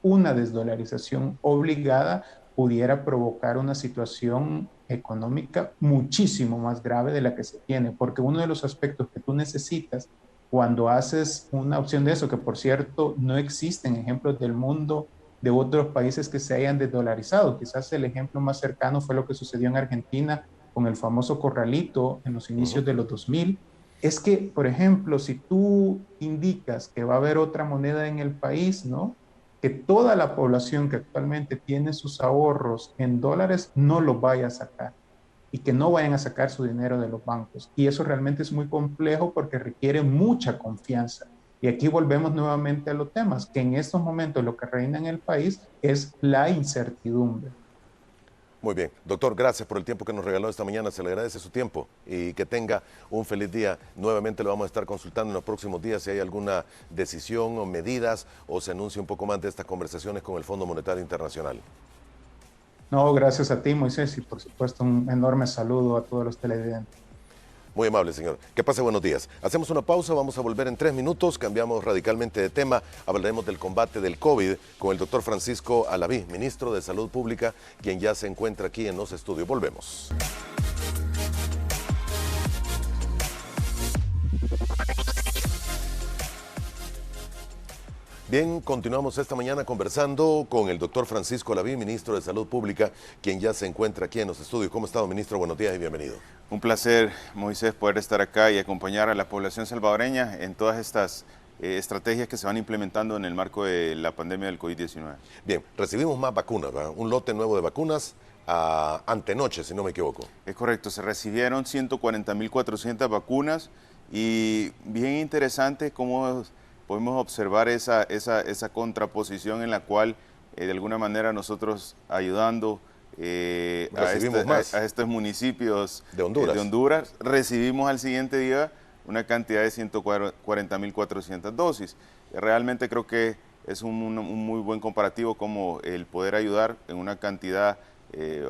una desdolarización obligada pudiera provocar una situación económica muchísimo más grave de la que se tiene, porque uno de los aspectos que tú necesitas cuando haces una opción de eso, que por cierto no existen ejemplos del mundo de otros países que se hayan desdolarizado. Quizás el ejemplo más cercano fue lo que sucedió en Argentina con el famoso corralito en los inicios de los 2000, es que, por ejemplo, si tú indicas que va a haber otra moneda en el país, ¿no? Que toda la población que actualmente tiene sus ahorros en dólares no los vaya a sacar y que no vayan a sacar su dinero de los bancos. Y eso realmente es muy complejo porque requiere mucha confianza. Y aquí volvemos nuevamente a los temas, que en estos momentos lo que reina en el país es la incertidumbre. Muy bien. Doctor, gracias por el tiempo que nos regaló esta mañana. Se le agradece su tiempo y que tenga un feliz día. Nuevamente lo vamos a estar consultando en los próximos días si hay alguna decisión o medidas o se anuncia un poco más de estas conversaciones con el Fondo Monetario Internacional. No, gracias a ti, Moisés, y por supuesto un enorme saludo a todos los televidentes. Muy amable, señor. Que pase buenos días. Hacemos una pausa, vamos a volver en 3 minutos, cambiamos radicalmente de tema, hablaremos del combate del COVID con el doctor Francisco Alaví, ministro de Salud Pública, quien ya se encuentra aquí en los estudios. Volvemos. Bien, continuamos esta mañana conversando con el doctor Francisco Alaví, ministro de Salud Pública, quien ya se encuentra aquí en los estudios. ¿Cómo está, ministro? Buenos días y bienvenido. Un placer, Moisés, poder estar acá y acompañar a la población salvadoreña en todas estas estrategias que se van implementando en el marco de la pandemia del COVID-19. Bien, recibimos más vacunas, ¿verdad? Un lote nuevo de vacunas antenoche, si no me equivoco. Es correcto, se recibieron 140.400 vacunas y bien interesante cómo podemos observar esa contraposición en la cual de alguna manera nosotros ayudando a estos municipios de Honduras, recibimos al siguiente día una cantidad de 140.400 dosis. Realmente creo que es un muy buen comparativo como el poder ayudar en una cantidad,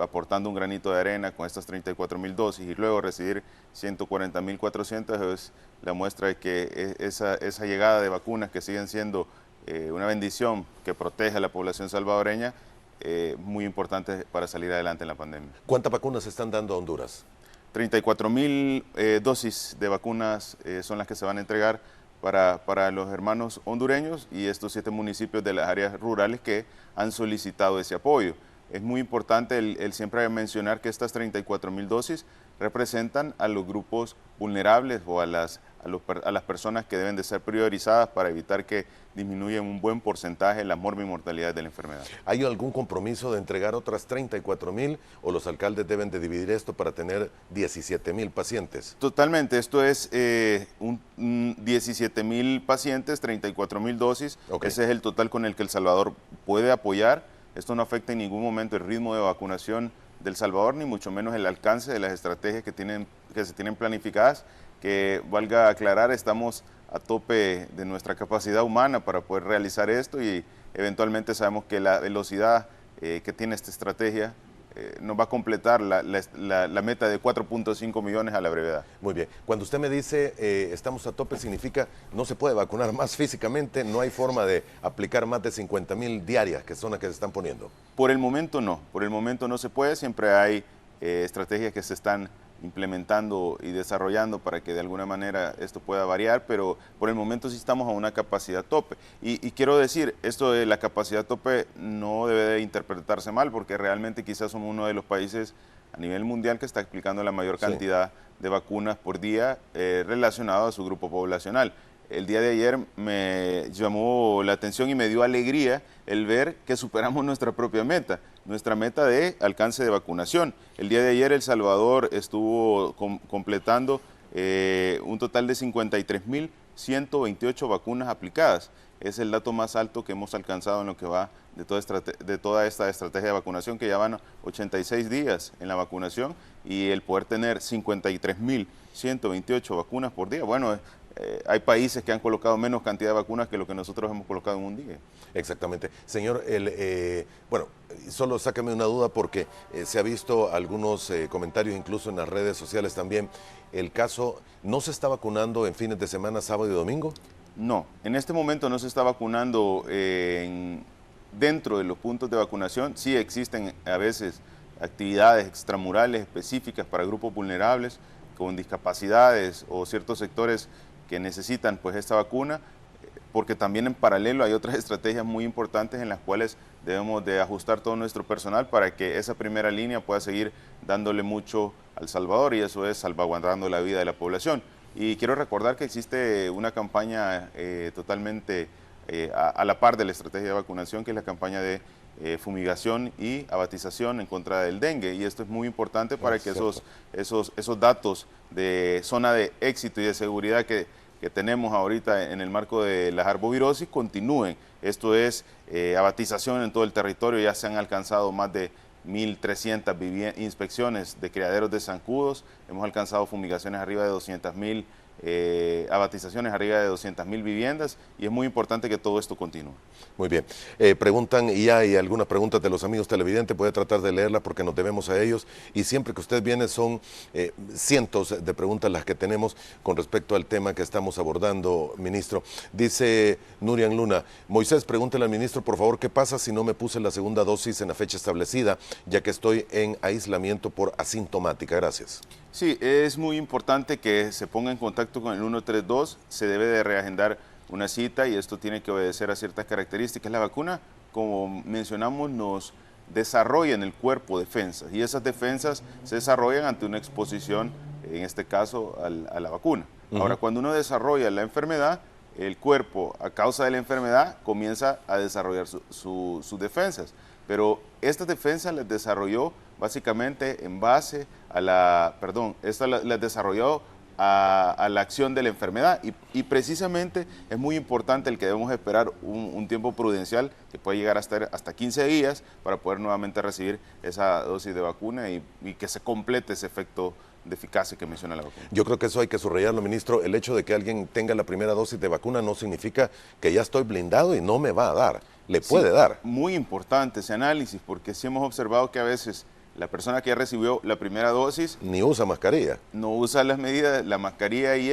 aportando un granito de arena con estas 34.000 dosis y luego recibir 140.400 es la muestra de que esa llegada de vacunas que siguen siendo una bendición que protege a la población salvadoreña, muy importante para salir adelante en la pandemia. ¿Cuántas vacunas se están dando a Honduras? 34.000 dosis de vacunas son las que se van a entregar para los hermanos hondureños y estos 7 municipios de las áreas rurales que han solicitado ese apoyo. Es muy importante el siempre mencionar que estas 34.000 dosis representan a los grupos vulnerables o a las personas que deben de ser priorizadas para evitar que disminuya un buen porcentaje la mortalidad de la enfermedad. ¿Hay algún compromiso de entregar otras 34.000 o los alcaldes deben de dividir esto para tener 17.000 pacientes? Totalmente, esto es 17.000 pacientes, 34.000 dosis, Okay. Ese es el total con el que El Salvador puede apoyar. Esto no afecta en ningún momento el ritmo de vacunación del Salvador, ni mucho menos el alcance de las estrategias que se tienen planificadas, que valga aclarar, estamos a tope de nuestra capacidad humana para poder realizar esto y eventualmente sabemos que la velocidad que tiene esta estrategia nos va a completar la meta de 4.5 millones a la brevedad. Muy bien. Cuando usted me dice estamos a tope, significa no se puede vacunar más físicamente, no hay forma de aplicar más de 50.000 diarias, que son las que se están poniendo. Por el momento no se puede, siempre hay estrategias que se están implementando y desarrollando para que de alguna manera esto pueda variar, pero por el momento sí estamos a una capacidad tope. Y quiero decir, esto de la capacidad tope no debe de interpretarse mal, porque realmente quizás somos uno de los países a nivel mundial que está aplicando la mayor cantidad de vacunas por día relacionado a su grupo poblacional. el día de ayer me llamó la atención y me dio alegría el ver que superamos nuestra propia meta, nuestra meta de alcance de vacunación. El día de ayer El Salvador estuvo completando un total de 53.128 vacunas aplicadas. Es el dato más alto que hemos alcanzado en lo que va de toda esta estrategia de vacunación, que ya van 86 días en la vacunación, y el poder tener 53.128 vacunas por día. Bueno, hay países que han colocado menos cantidad de vacunas que lo que nosotros hemos colocado en un día. Exactamente. Señor, bueno, solo sáqueme una duda porque se ha visto algunos comentarios incluso en las redes sociales también. El caso, ¿no se está vacunando en fines de semana, sábado y domingo? No, en este momento no se está vacunando dentro de los puntos de vacunación. Sí existen a veces actividades extramurales específicas para grupos vulnerables con discapacidades o ciertos sectores que necesitan pues esta vacuna, porque también en paralelo hay otras estrategias muy importantes en las cuales debemos de ajustar todo nuestro personal para que esa primera línea pueda seguir dándole mucho al Salvador, y eso es salvaguardando la vida de la población. Y quiero recordar que existe una campaña totalmente a la par de la estrategia de vacunación, que es la campaña de fumigación y abatización en contra del dengue, y esto es muy importante para que esos datos de zona de éxito y de seguridad que tenemos ahorita en el marco de la arbovirosis continúen. Esto es abatización en todo el territorio. Ya se han alcanzado más de 1.300 inspecciones de criaderos de zancudos, hemos alcanzado fumigaciones arriba de 200.000, abatizaciones arriba de 200.000 viviendas, y es muy importante que todo esto continúe. Muy bien. Preguntan, y hay algunas preguntas de los amigos televidentes, voy a tratar de leerlas porque nos debemos a ellos, y siempre que usted viene son cientos de preguntas las que tenemos con respecto al tema que estamos abordando, ministro. Dice Nurian Luna: Moisés, pregúntele al ministro, por favor, ¿qué pasa si no me puse la segunda dosis en la fecha establecida, ya que estoy en aislamiento por asintomática? Gracias. Sí, es muy importante que se ponga en contacto con el 132, se debe de reagendar una cita, y esto tiene que obedecer a ciertas características. La vacuna, como mencionamos, nos desarrolla en el cuerpo defensas, y esas defensas se desarrollan ante una exposición, en este caso, a la vacuna. Ahora, cuando uno desarrolla la enfermedad, el cuerpo, a causa de la enfermedad, comienza a desarrollar sus defensas, pero estas defensas las desarrolló básicamente en base a la, las desarrolló a la acción de la enfermedad, y precisamente es muy importante el que debemos esperar un tiempo prudencial que puede llegar hasta 15 días para poder nuevamente recibir esa dosis de vacuna y que se complete ese efecto de eficacia que menciona la vacuna. Yo creo que eso hay que subrayarlo, ministro. El hecho de que alguien tenga la primera dosis de vacuna no significa que ya estoy blindado y no me va a dar. Le puede dar. Muy importante ese análisis, porque sí hemos observado que a veces la persona que ya recibió la primera dosis ni usa mascarilla. No usa las medidas, la mascarilla y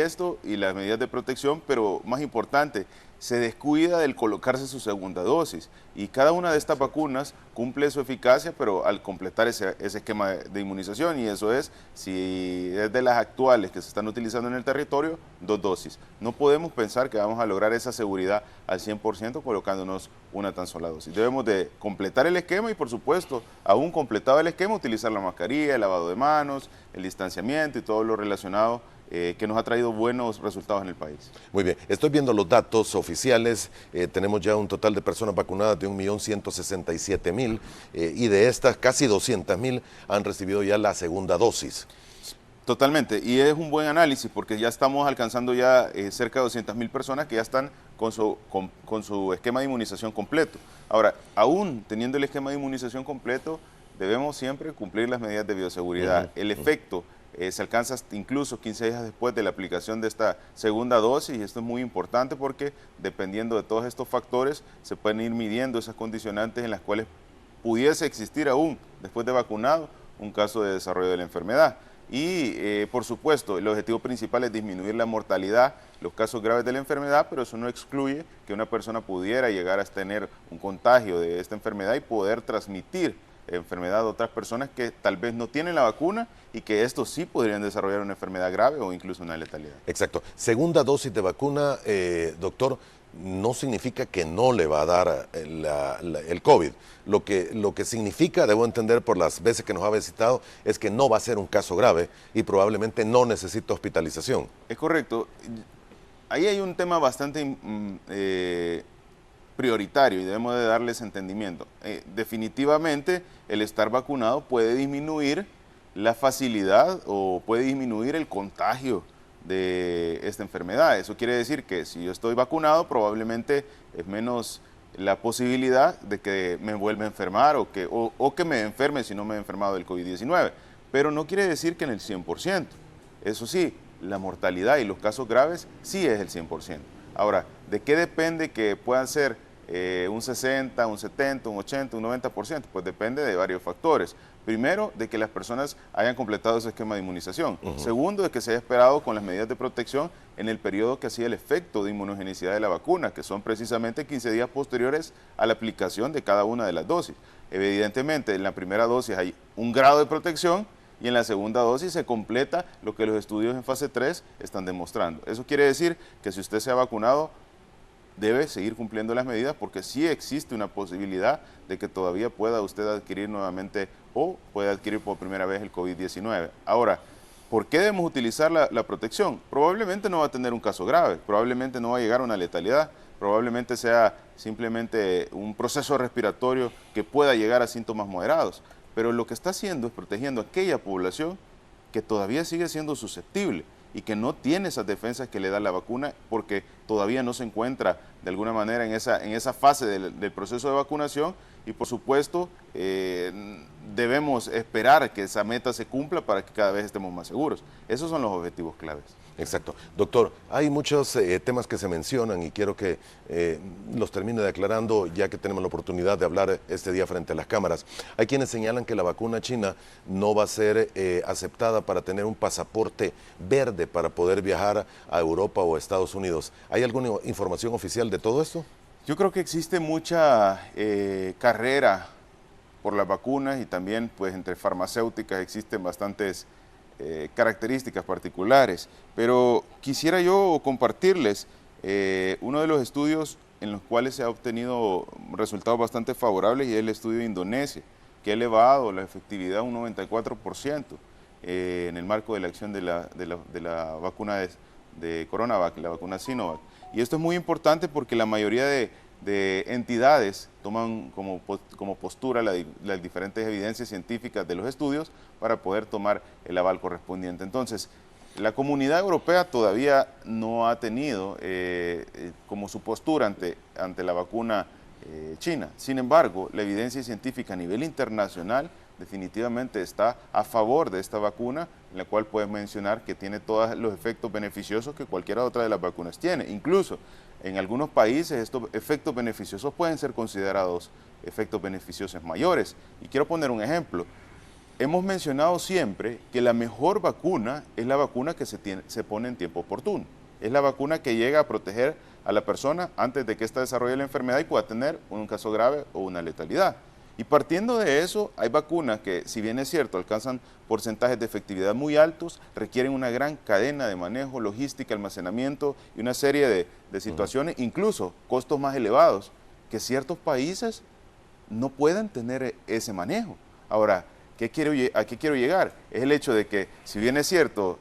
las medidas de protección, pero más importante, se descuida del colocarse su segunda dosis. Y cada una de estas vacunas cumple su eficacia, pero al completar ese esquema de inmunización, y eso es, si es de las actuales que se están utilizando en el territorio, 2 dosis. No podemos pensar que vamos a lograr esa seguridad al 100% colocándonos una tan sola dosis. Debemos de completar el esquema y, por supuesto, aún completado el esquema, utilizar la mascarilla, el lavado de manos, el distanciamiento y todo lo relacionado que nos ha traído buenos resultados en el país. Muy bien, estoy viendo los datos oficiales, tenemos ya un total de personas vacunadas de 1.167.000 y de estas casi 200.000 han recibido ya la segunda dosis. Totalmente, y es un buen análisis porque ya estamos alcanzando ya cerca de 200.000 personas que ya están con su esquema de inmunización completo. Ahora, aún teniendo el esquema de inmunización completo, debemos siempre cumplir las medidas de bioseguridad. El efecto se alcanza incluso 15 días después de la aplicación de esta segunda dosis, y esto es muy importante porque dependiendo de todos estos factores se pueden ir midiendo esas condicionantes en las cuales pudiese existir aún después de vacunado un caso de desarrollo de la enfermedad. Y por supuesto el objetivo principal es disminuir la mortalidad, los casos graves de la enfermedad, pero eso no excluye que una persona pudiera llegar a tener un contagio de esta enfermedad y poder transmitir enfermedad a otras personas que tal vez no tienen la vacuna y que estos sí podrían desarrollar una enfermedad grave o incluso una letalidad. Exacto. Segunda dosis de vacuna, doctor, no significa que no le va a dar el COVID. Lo que significa, debo entender por las veces que nos ha visitado, es que no va a ser un caso grave y probablemente no necesita hospitalización. Es correcto. ahí hay un tema bastante prioritario y debemos de darles entendimiento. Definitivamente el estar vacunado puede disminuir la facilidad o puede disminuir el contagio de esta enfermedad. Eso quiere decir que si yo estoy vacunado, probablemente es menos la posibilidad de que me vuelva a enfermar o que me enferme si no me he enfermado del COVID-19. Pero no quiere decir que en el 100%. Eso sí, la mortalidad y los casos graves sí es el 100%. Ahora, ¿de qué depende que puedan ser un 60, un 70, un 80, un 90%? Pues depende de varios factores. Primero, de que las personas hayan completado ese esquema de inmunización. Segundo, de que se haya esperado con las medidas de protección en el periodo que hacía el efecto de inmunogenicidad de la vacuna, que son precisamente 15 días posteriores a la aplicación de cada una de las dosis. Evidentemente, en la primera dosis hay un grado de protección y en la segunda dosis se completa lo que los estudios en fase 3 están demostrando. Eso quiere decir que si usted se ha vacunado, debe seguir cumpliendo las medidas porque sí existe una posibilidad de que todavía pueda usted adquirir nuevamente o pueda adquirir por primera vez el COVID-19. Ahora, ¿por qué debemos utilizar la protección? Probablemente no va a tener un caso grave, probablemente no va a llegar a una letalidad, probablemente sea simplemente un proceso respiratorio que pueda llegar a síntomas moderados, pero lo que está haciendo es protegiendo a aquella población que todavía sigue siendo susceptible y que no tiene esas defensas que le da la vacuna porque todavía no se encuentra de alguna manera en esa fase del proceso de vacunación y por supuesto debemos esperar que esa meta se cumpla para que cada vez estemos más seguros. Esos son los objetivos claves. Exacto. Doctor, hay muchos temas que se mencionan y quiero que los termine declarando ya que tenemos la oportunidad de hablar este día frente a las cámaras. Hay quienes señalan que la vacuna china no va a ser aceptada para tener un pasaporte verde para poder viajar a Europa o a Estados Unidos. ¿Hay alguna información oficial de todo esto? Yo creo que existe mucha carrera por las vacunas y también pues entre farmacéuticas existen bastantes características particulares, pero quisiera yo compartirles uno de los estudios en los cuales se ha obtenido resultados bastante favorables y es el estudio de Indonesia, que ha elevado la efectividad a un 94% en el marco de la acción de la vacuna de Coronavac, la vacuna Sinovac. Y esto es muy importante porque la mayoría de entidades toman como postura las diferentes evidencias científicas de los estudios para poder tomar el aval correspondiente. Entonces, la comunidad europea todavía no ha tenido como su postura ante la vacuna china. Sin embargo, la evidencia científica a nivel internacional definitivamente está a favor de esta vacuna, en la cual puedes mencionar que tiene todos los efectos beneficiosos que cualquiera otra de las vacunas tiene. Incluso en algunos países estos efectos beneficiosos pueden ser considerados efectos beneficiosos mayores. Y quiero poner un ejemplo. Hemos mencionado siempre que la mejor vacuna es la vacuna que se pone en tiempo oportuno. Es la vacuna que llega a proteger a la persona antes de que ésta desarrolle la enfermedad y pueda tener un caso grave o una letalidad. Y partiendo de eso, hay vacunas que, si bien es cierto, alcanzan porcentajes de efectividad muy altos, requieren una gran cadena de manejo, logística, almacenamiento y una serie de situaciones, incluso costos más elevados, que ciertos países no pueden tener ese manejo. Ahora, ¿a qué quiero llegar? Es el hecho de que, si bien es cierto,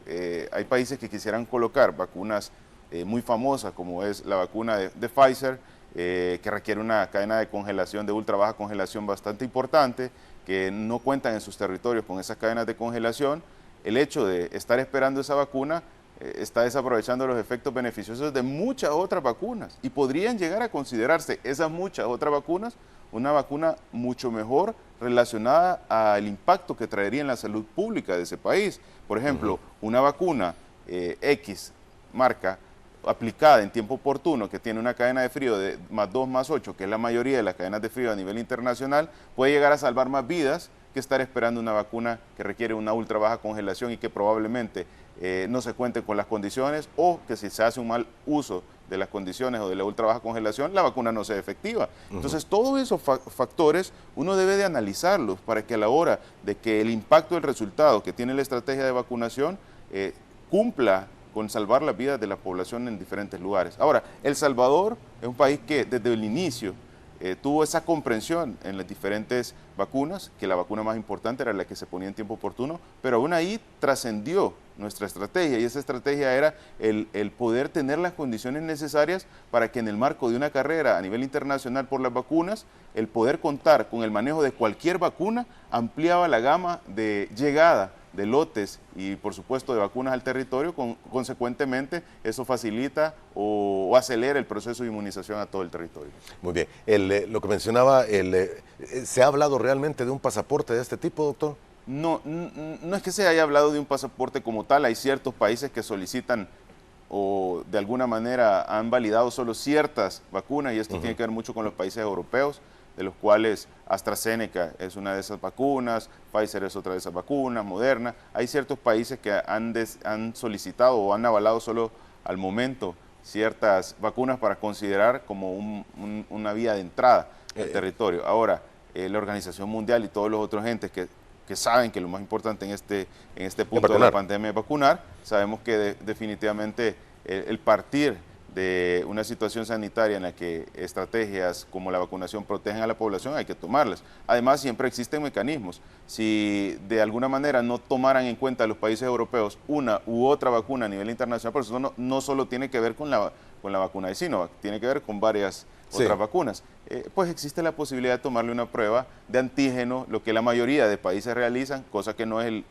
hay países que quisieran colocar vacunas muy famosas, como es la vacuna de Pfizer, que requiere una cadena de congelación, de ultra baja congelación bastante importante, que no cuentan en sus territorios con esas cadenas de congelación. El hecho de estar esperando esa vacuna está desaprovechando los efectos beneficiosos de muchas otras vacunas y podrían llegar a considerarse esas muchas otras vacunas una vacuna mucho mejor relacionada al impacto que traería en la salud pública de ese país. Por ejemplo, una vacuna X marca aplicada en tiempo oportuno, que tiene una cadena de frío de +2, +8, que es la mayoría de las cadenas de frío a nivel internacional, puede llegar a salvar más vidas que estar esperando una vacuna que requiere una ultra baja congelación y que probablemente no se cuente con las condiciones, o que si se hace un mal uso de las condiciones o de la ultra baja congelación, la vacuna no sea efectiva. Entonces, todos esos factores uno debe de analizarlos para que a la hora de que el impacto del resultado que tiene la estrategia de vacunación cumpla con salvar las vidas de la población en diferentes lugares. Ahora, El Salvador es un país que desde el inicio tuvo esa comprensión en las diferentes vacunas, que la vacuna más importante era la que se ponía en tiempo oportuno, pero aún ahí trascendió nuestra estrategia, y esa estrategia era el poder tener las condiciones necesarias para que en el marco de una carrera a nivel internacional por las vacunas, el poder contar con el manejo de cualquier vacuna ampliaba la gama de llegada de lotes y por supuesto de vacunas al territorio, consecuentemente eso facilita o acelera el proceso de inmunización a todo el territorio. Muy bien, lo que mencionaba, ¿se ha hablado realmente de un pasaporte de este tipo, doctor? No, no es que se haya hablado de un pasaporte como tal, hay ciertos países que solicitan o de alguna manera han validado solo ciertas vacunas y esto tiene que ver mucho con los países europeos, de los cuales AstraZeneca es una de esas vacunas, Pfizer es otra de esas vacunas, Moderna. Hay ciertos países que han solicitado o han avalado solo al momento ciertas vacunas para considerar como una vía de entrada al territorio. Ahora, la Organización Mundial y todos los otros entes que saben que lo más importante en este punto de la pandemia es vacunar, sabemos que definitivamente el partir de una situación sanitaria en la que estrategias como la vacunación protegen a la población, hay que tomarlas. Además, siempre existen mecanismos. Si de alguna manera no tomaran en cuenta los países europeos una u otra vacuna a nivel internacional, por eso no solo tiene que ver con la vacuna de Sinovac, tiene que ver con varias otras vacunas, pues existe la posibilidad de tomarle una prueba de antígeno, lo que la mayoría de países realizan, cosa que no es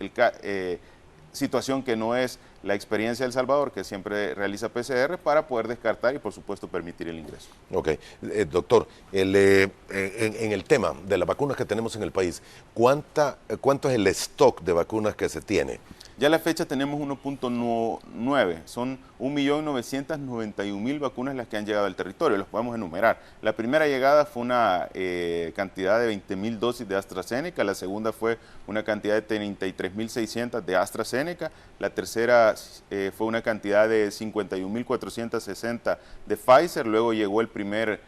situación que no es la experiencia de El Salvador, que siempre realiza PCR para poder descartar y por supuesto permitir el ingreso. Ok, doctor, en el tema de las vacunas que tenemos en el país, ¿cuánto es el stock de vacunas que se tiene? Ya a la fecha tenemos 1.9, son 1.991.000 vacunas las que han llegado al territorio, los podemos enumerar. La primera llegada fue una cantidad de 20.000 dosis de AstraZeneca, la segunda fue una cantidad de 33.600 de AstraZeneca, la tercera fue una cantidad de 51.460 de Pfizer, luego llegó el primer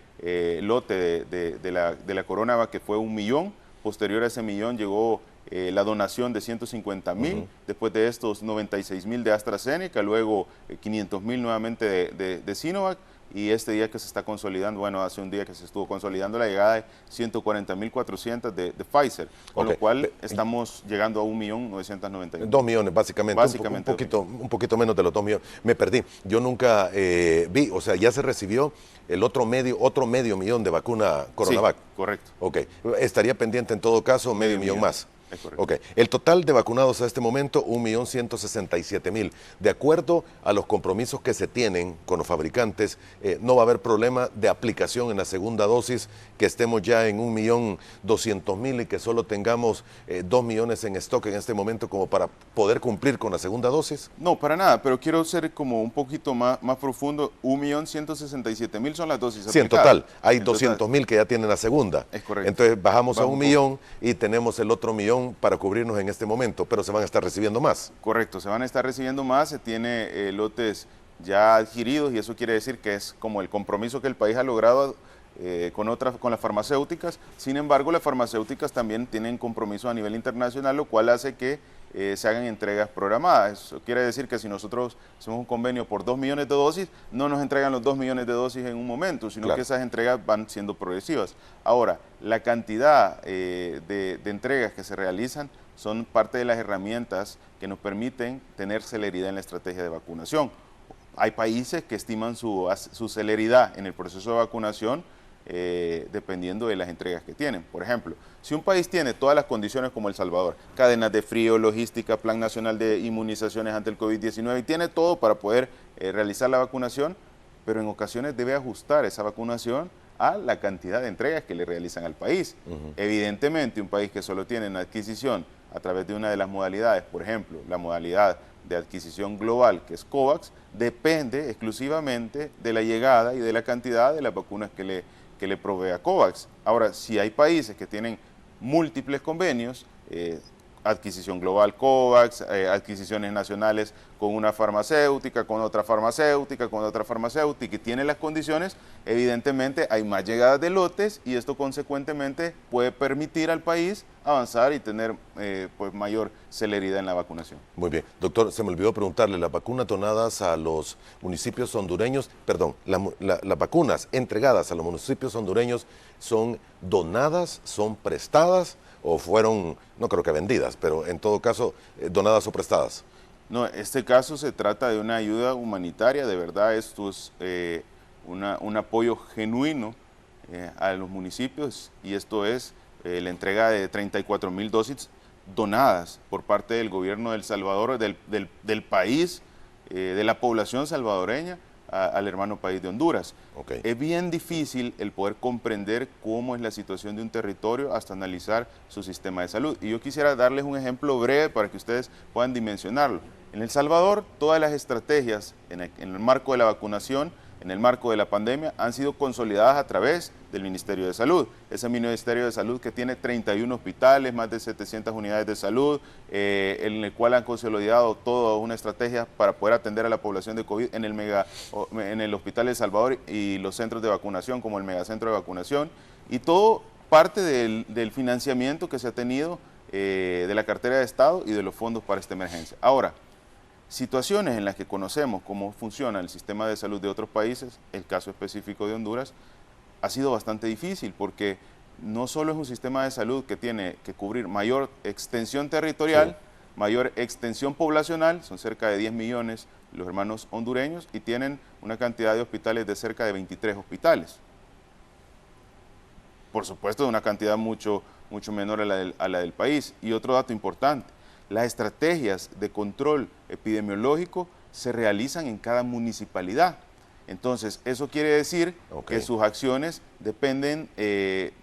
lote de la CoronaVac que fue 1 millón, posterior a ese millón llegó la donación de 150.000, después de estos 96.000 de AstraZeneca, luego 500.000 nuevamente de Sinovac, y este día que se está consolidando, bueno, hace un día que se estuvo consolidando la llegada de 140.400 de Pfizer, con lo cual estamos llegando a 1.991.000. 2 millones, básicamente un poquito menos de los 2 millones. Me perdí, yo nunca vi, o sea, ya se recibió el otro medio millón de vacuna CoronaVac. Sí, correcto. Ok, estaría pendiente en todo caso medio millón más. Es correcto. Ok, el total de vacunados a este momento, 1.167.000. De acuerdo a los compromisos que se tienen con los fabricantes, no va a haber problema de aplicación en la segunda dosis, que estemos ya en 1.200.000 y que solo tengamos 2 millones en stock en este momento como para poder cumplir con la segunda dosis. No, para nada, pero quiero ser como un poquito más profundo. 1.167.000 son las dosis sí, aplicadas. En total, hay 200.000 que ya tienen la segunda. Es correcto. Entonces bajamos a 1 millón y tenemos el otro millón para cubrirnos en este momento, pero se van a estar recibiendo más. Correcto, se van a estar recibiendo más, se tiene lotes ya adquiridos y eso quiere decir que es como el compromiso que el país ha logrado con las farmacéuticas. Sin embargo, las farmacéuticas también tienen compromiso a nivel internacional, lo cual hace que se hagan entregas programadas. Eso quiere decir que si nosotros hacemos un convenio por 2 millones de dosis, no nos entregan los 2 millones de dosis en un momento, sino que esas entregas van siendo progresivas. Ahora, la cantidad de entregas que se realizan son parte de las herramientas que nos permiten tener celeridad en la estrategia de vacunación. Hay países que estiman su celeridad en el proceso de vacunación dependiendo de las entregas que tienen. Por ejemplo, si un país tiene todas las condiciones como El Salvador, cadenas de frío, logística, plan nacional de inmunizaciones ante el COVID-19, y tiene todo para poder realizar la vacunación, pero en ocasiones debe ajustar esa vacunación a la cantidad de entregas que le realizan al país. Evidentemente, un país que solo tiene una adquisición a través de una de las modalidades, por ejemplo, la modalidad de adquisición global, que es COVAX, depende exclusivamente de la llegada y de la cantidad de las vacunas que le provea COVAX. Ahora, si hay países que tienen múltiples convenios, adquisición global COVAX, adquisiciones nacionales con una farmacéutica, con otra farmacéutica, con otra farmacéutica, y tiene las condiciones, evidentemente hay más llegadas de lotes y esto consecuentemente puede permitir al país avanzar y tener pues mayor celeridad en la vacunación. Muy bien. Doctor, se me olvidó preguntarle, las vacunas donadas a los municipios hondureños, perdón, las vacunas entregadas a los municipios hondureños, ¿son donadas, son prestadas o fueron, no creo que vendidas, pero en todo caso, donadas o prestadas? No, este caso se trata de una ayuda humanitaria, de verdad esto es un apoyo genuino a los municipios, y esto es la entrega de 34,000 dosis donadas por parte del gobierno de El Salvador, del país, de la población salvadoreña, al hermano país de Honduras. Okay. Es bien difícil el poder comprender cómo es la situación de un territorio hasta analizar su sistema de salud. Y yo quisiera darles un ejemplo breve para que ustedes puedan dimensionarlo. En El Salvador, todas las estrategias en el marco de la vacunación, en el marco de la pandemia, han sido consolidadas a través del Ministerio de Salud. Ese Ministerio de Salud que tiene 31 hospitales, más de 700 unidades de salud, en el cual han consolidado toda una estrategia para poder atender a la población de COVID en el Hospital de El Salvador y los centros de vacunación, como el megacentro de vacunación, y todo parte del financiamiento que se ha tenido de la cartera de Estado y de los fondos para esta emergencia. Ahora, situaciones en las que conocemos cómo funciona el sistema de salud de otros países, el caso específico de Honduras, ha sido bastante difícil porque no solo es un sistema de salud que tiene que cubrir mayor extensión territorial, sí, mayor extensión poblacional, son cerca de 10 millones los hermanos hondureños y tienen una cantidad de hospitales de cerca de 23 hospitales. Por supuesto, de una cantidad mucho menor a la del país. Y otro dato importante, las estrategias de control epidemiológico se realizan en cada municipalidad. Entonces, eso quiere decir que sus acciones dependen del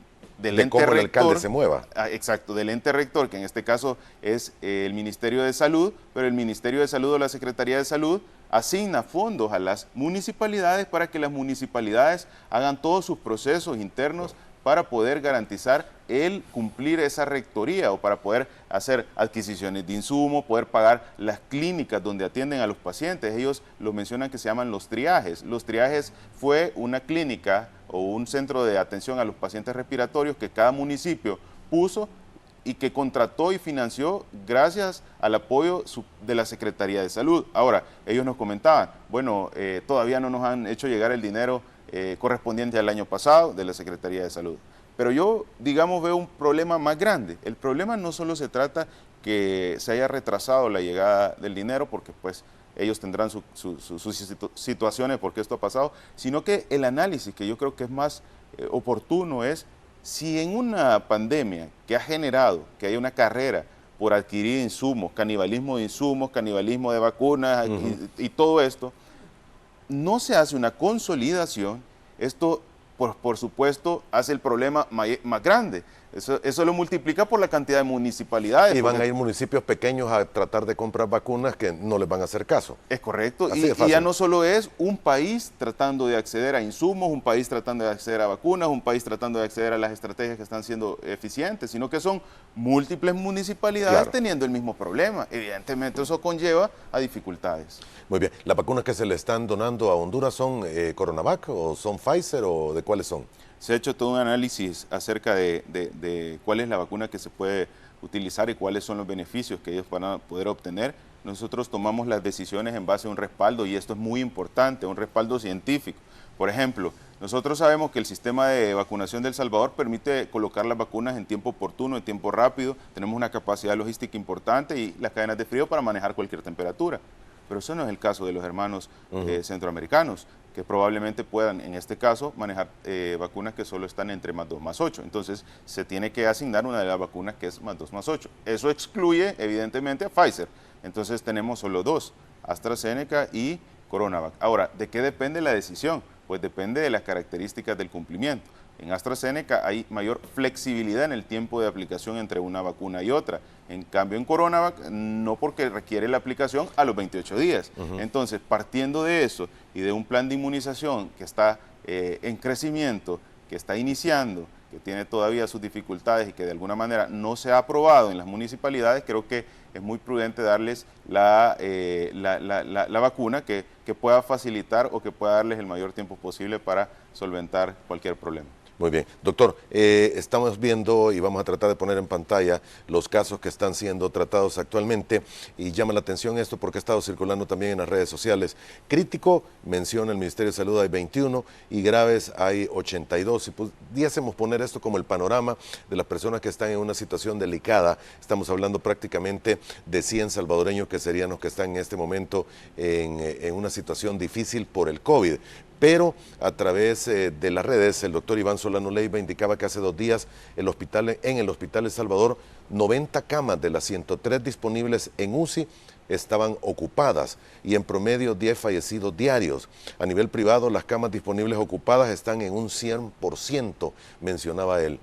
ente cómo rector. El alcalde se mueva. Exacto, del ente rector, que en este caso es el Ministerio de Salud, pero el Ministerio de Salud o la Secretaría de Salud asigna fondos a las municipalidades para que las municipalidades hagan todos sus procesos internos para poder garantizar el cumplir esa rectoría o para poder hacer adquisiciones de insumos, poder pagar las clínicas donde atienden a los pacientes. Ellos lo mencionan que se llaman los triajes. Los triajes fue una clínica o un centro de atención a los pacientes respiratorios que cada municipio puso y que contrató y financió gracias al apoyo de la Secretaría de Salud. Ahora, ellos nos comentaban, bueno, todavía no nos han hecho llegar el dinero correspondiente al año pasado de la Secretaría de Salud. Pero yo, digamos, veo un problema más grande. El problema no solo se trata que se haya retrasado la llegada del dinero, porque pues ellos tendrán sus situaciones porque esto ha pasado, sino que el análisis que yo creo que es más oportuno es si en una pandemia que ha generado que haya una carrera por adquirir insumos, canibalismo de insumos, canibalismo de vacunas y todo esto, no se hace una consolidación, esto por supuesto hace el problema más grande. Eso lo multiplica por la cantidad de municipalidades. Y van a ir municipios pequeños a tratar de comprar vacunas que no les van a hacer caso. Es correcto. Y ya no solo es un país tratando de acceder a insumos, un país tratando de acceder a vacunas, un país tratando de acceder a las estrategias que están siendo eficientes, sino que son múltiples municipalidades teniendo el mismo problema. Evidentemente eso conlleva a dificultades. Muy bien. ¿Las vacunas que se le están donando a Honduras son Coronavac o son Pfizer o de cuáles son? Se ha hecho todo un análisis acerca de cuál es la vacuna que se puede utilizar y cuáles son los beneficios que ellos van a poder obtener. Nosotros tomamos las decisiones en base a un respaldo, y esto es muy importante, un respaldo científico. Por ejemplo, nosotros sabemos que el sistema de vacunación de El Salvador permite colocar las vacunas en tiempo oportuno, en tiempo rápido. Tenemos una capacidad logística importante y las cadenas de frío para manejar cualquier temperatura. Pero eso no es el caso de los hermanos centroamericanos, que probablemente puedan, en este caso, manejar vacunas que solo están entre +2 +8. Entonces, se tiene que asignar una de las vacunas que es +2 +8. Eso excluye, evidentemente, a Pfizer. Entonces, tenemos solo dos, AstraZeneca y Coronavac. Ahora, ¿de qué depende la decisión? Pues depende de las características del cumplimiento. En AstraZeneca hay mayor flexibilidad en el tiempo de aplicación entre una vacuna y otra. En cambio, en Coronavac, no, porque requiere la aplicación a los 28 días. Entonces, partiendo de eso y de un plan de inmunización que está en crecimiento, que está iniciando, que tiene todavía sus dificultades y que de alguna manera no se ha aprobado en las municipalidades, creo que es muy prudente darles la vacuna que pueda facilitar o que pueda darles el mayor tiempo posible para solventar cualquier problema. Muy bien. Doctor, estamos viendo y vamos a tratar de poner en pantalla los casos que están siendo tratados actualmente y llama la atención esto porque ha estado circulando también en las redes sociales. Crítico, menciona el Ministerio de Salud, hay 21 y graves hay 82. Si pudiésemos poner esto como el panorama de las personas que están en una situación delicada, estamos hablando prácticamente de 100 salvadoreños que serían los que están en este momento en una situación difícil por el COVID. Pero a través de las redes, el doctor Iván Solano Leiva indicaba que hace 2 días en el Hospital El Salvador, 90 camas de las 103 disponibles en UCI estaban ocupadas y en promedio 10 fallecidos diarios. A nivel privado, las camas disponibles ocupadas están en un 100%, mencionaba él.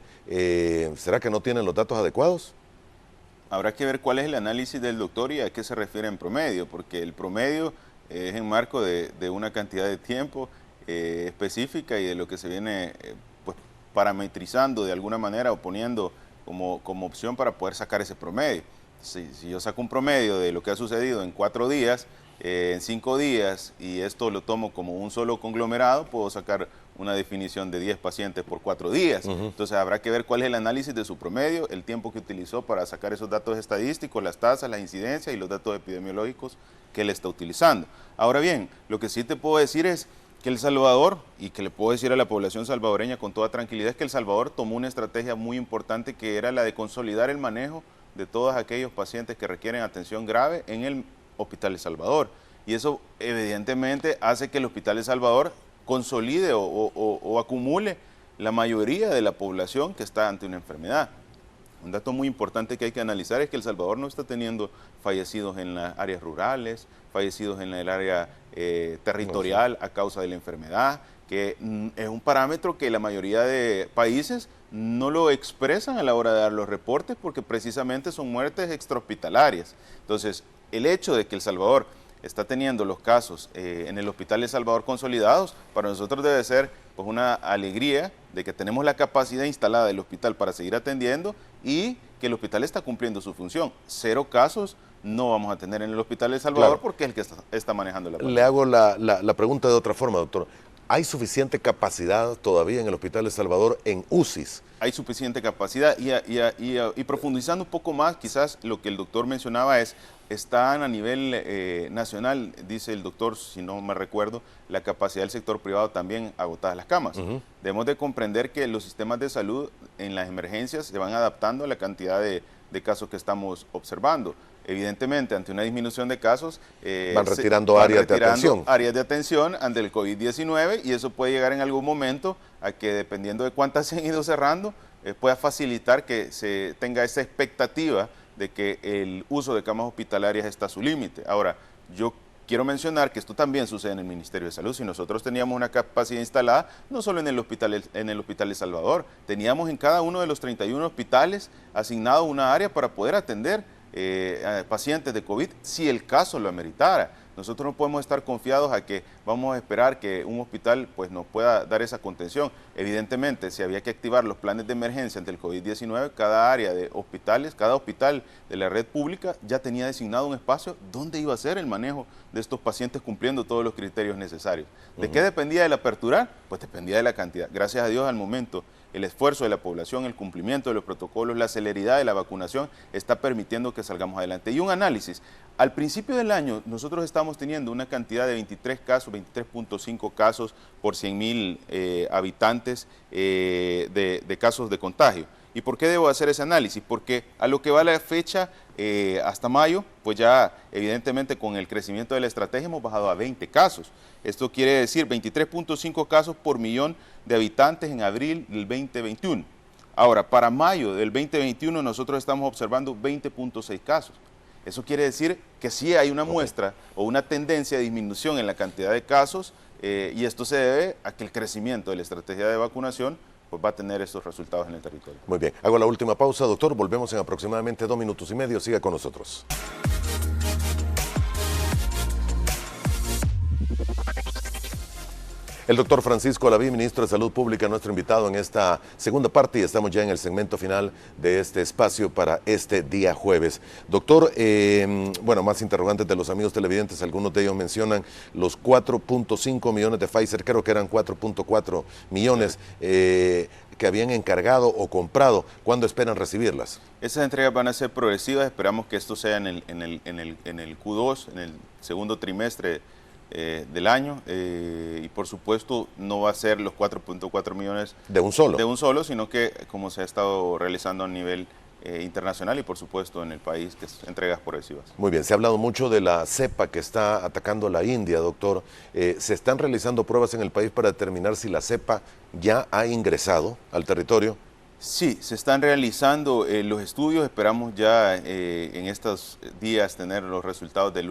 ¿Será que no tienen los datos adecuados? Habrá que ver cuál es el análisis del doctor y a qué se refiere en promedio, porque el promedio es en marco de una cantidad de tiempo específica y de lo que se viene pues, parametrizando de alguna manera o poniendo como opción para poder sacar ese promedio. Si yo saco un promedio de lo que ha sucedido en 4 días, en 5 días, y esto lo tomo como un solo conglomerado, puedo sacar una definición de 10 pacientes por 4 días. Entonces habrá que ver cuál es el análisis de su promedio, el tiempo que utilizó para sacar esos datos estadísticos, las tasas, la incidencia y los datos epidemiológicos que él está utilizando. Ahora bien, lo que sí te puedo decir es que El Salvador, y que le puedo decir a la población salvadoreña con toda tranquilidad, es que El Salvador tomó una estrategia muy importante que era la de consolidar el manejo de todos aquellos pacientes que requieren atención grave en el Hospital El Salvador. Y eso evidentemente hace que el Hospital El Salvador consolide o acumule la mayoría de la población que está ante una enfermedad. Un dato muy importante que hay que analizar es que El Salvador no está teniendo fallecidos en las áreas rurales, fallecidos en el área territorial a causa de la enfermedad, que es un parámetro que la mayoría de países no lo expresan a la hora de dar los reportes porque precisamente son muertes extrahospitalarias. Entonces, el hecho de que El Salvador está teniendo los casos en el Hospital El Salvador consolidados, para nosotros debe ser pues, una alegría de que tenemos la capacidad instalada del hospital para seguir atendiendo y que el hospital está cumpliendo su función. 0 casos no vamos a tener en el Hospital El Salvador porque es el que está manejando la pandemia. Le hago la pregunta de otra forma, doctor. ¿Hay suficiente capacidad todavía en el Hospital El Salvador en UCIs? Hay suficiente capacidad y profundizando un poco más, quizás lo que el doctor mencionaba están a nivel nacional, dice el doctor, si no me recuerdo, la capacidad del sector privado también agotadas las camas. Debemos de comprender que los sistemas de salud en las emergencias se van adaptando a la cantidad de casos que estamos observando. Evidentemente, ante una disminución de casos, van retirando áreas de atención ante el COVID-19 y eso puede llegar en algún momento a que, dependiendo de cuántas se han ido cerrando, pueda facilitar que se tenga esa expectativa de que el uso de camas hospitalarias está a su límite. Ahora, yo quiero mencionar que esto también sucede en el Ministerio de Salud. Si nosotros teníamos una capacidad instalada, no solo en el Hospital El Salvador, teníamos en cada uno de los 31 hospitales asignado una área para poder atender a pacientes de COVID si el caso lo ameritara. Nosotros no podemos estar confiados a que vamos a esperar que un hospital pues, nos pueda dar esa contención. Evidentemente, si había que activar los planes de emergencia ante el COVID-19, cada área de hospitales, cada hospital de la red pública ya tenía designado un espacio donde iba a ser el manejo de estos pacientes cumpliendo todos los criterios necesarios. ¿De qué dependía el aperturar? Pues dependía de la cantidad. Gracias a Dios, al momento, el esfuerzo de la población, el cumplimiento de los protocolos, la celeridad de la vacunación está permitiendo que salgamos adelante. Y un análisis. Al principio del año nosotros estamos teniendo una cantidad de 23 casos, 23.5 casos por 100.000 habitantes de casos de contagio. ¿Y por qué debo hacer ese análisis? Porque a lo que va la fecha hasta mayo, pues ya evidentemente con el crecimiento de la estrategia hemos bajado a 20 casos. Esto quiere decir 23.5 casos por millón de habitantes en abril del 2021. Ahora, para mayo del 2021 nosotros estamos observando 20.6 casos. Eso quiere decir que sí hay una muestra o una tendencia de disminución en la cantidad de casos y esto se debe a que el crecimiento de la estrategia de vacunación pues va a tener estos resultados en el territorio. Muy bien. Hago la última pausa, doctor. Volvemos en aproximadamente 2 minutos y medio. Siga con nosotros. El doctor Francisco Alaví, ministro de Salud Pública, nuestro invitado en esta segunda parte, y estamos ya en el segmento final de este espacio para este día jueves. Doctor, bueno, más interrogantes de los amigos televidentes, algunos de ellos mencionan los 4.5 millones de Pfizer, creo que eran 4.4 millones que habían encargado o comprado. ¿Cuándo esperan recibirlas? Esas entregas van a ser progresivas, esperamos que esto sea en el Q2, en el segundo trimestre del año, y por supuesto no va a ser los 4.4 millones de un solo, sino que como se ha estado realizando a nivel internacional y por supuesto en el país, que es entregas progresivas. Muy bien, se ha hablado mucho de la cepa que está atacando a la India, doctor. ¿Se están realizando pruebas en el país para determinar si la cepa ya ha ingresado al territorio? Sí, se están realizando los estudios, esperamos ya en estos días tener los resultados del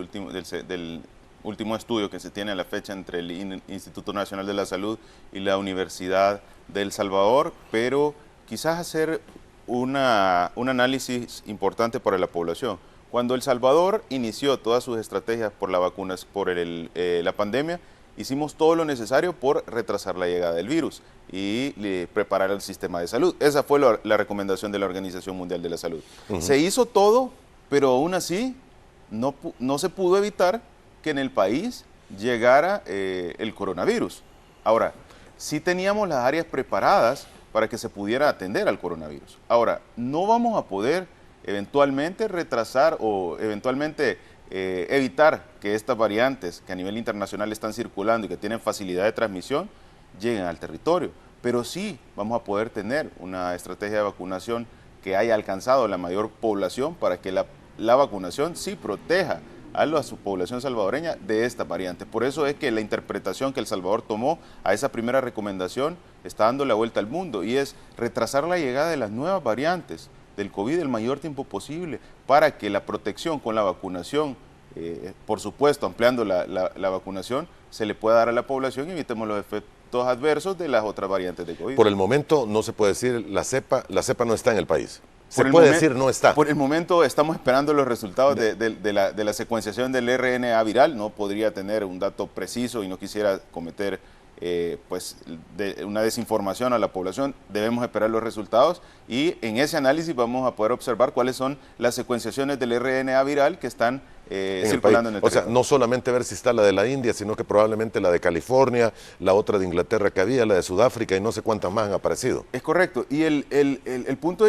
último estudio que se tiene a la fecha entre el Instituto Nacional de la Salud y la Universidad de El Salvador, pero quizás hacer un análisis importante para la población. Cuando El Salvador inició todas sus estrategias por las vacunas, por la pandemia, hicimos todo lo necesario por retrasar la llegada del virus y preparar el sistema de salud. Esa fue la recomendación de la Organización Mundial de la Salud. Se hizo todo, pero aún así no se pudo evitar que en el país llegara el coronavirus. Ahora, sí teníamos las áreas preparadas para que se pudiera atender al coronavirus. Ahora, no vamos a poder eventualmente retrasar o eventualmente evitar que estas variantes que a nivel internacional están circulando y que tienen facilidad de transmisión lleguen al territorio. Pero sí vamos a poder tener una estrategia de vacunación que haya alcanzado la mayor población para que la vacunación sí proteja a su población salvadoreña de esta variante. Por eso es que la interpretación que El Salvador tomó a esa primera recomendación está dando la vuelta al mundo y es retrasar la llegada de las nuevas variantes del COVID el mayor tiempo posible para que la protección con la vacunación, por supuesto ampliando la vacunación, se le pueda dar a la población y evitemos los efectos adversos de las otras variantes de COVID. Por el momento no se puede decir la cepa no está en el país. Se puede decir no está. Por el momento estamos esperando los resultados de la secuenciación del RNA viral. No podría tener un dato preciso y no quisiera cometer una desinformación a la población. Debemos esperar los resultados y en ese análisis vamos a poder observar cuáles son las secuenciaciones del RNA viral que están circulando en el territorio. O sea, no solamente ver si está la de la India, sino que probablemente la de California, la otra de Inglaterra que había, la de Sudáfrica y no sé cuántas más han aparecido. Es correcto. Y el punto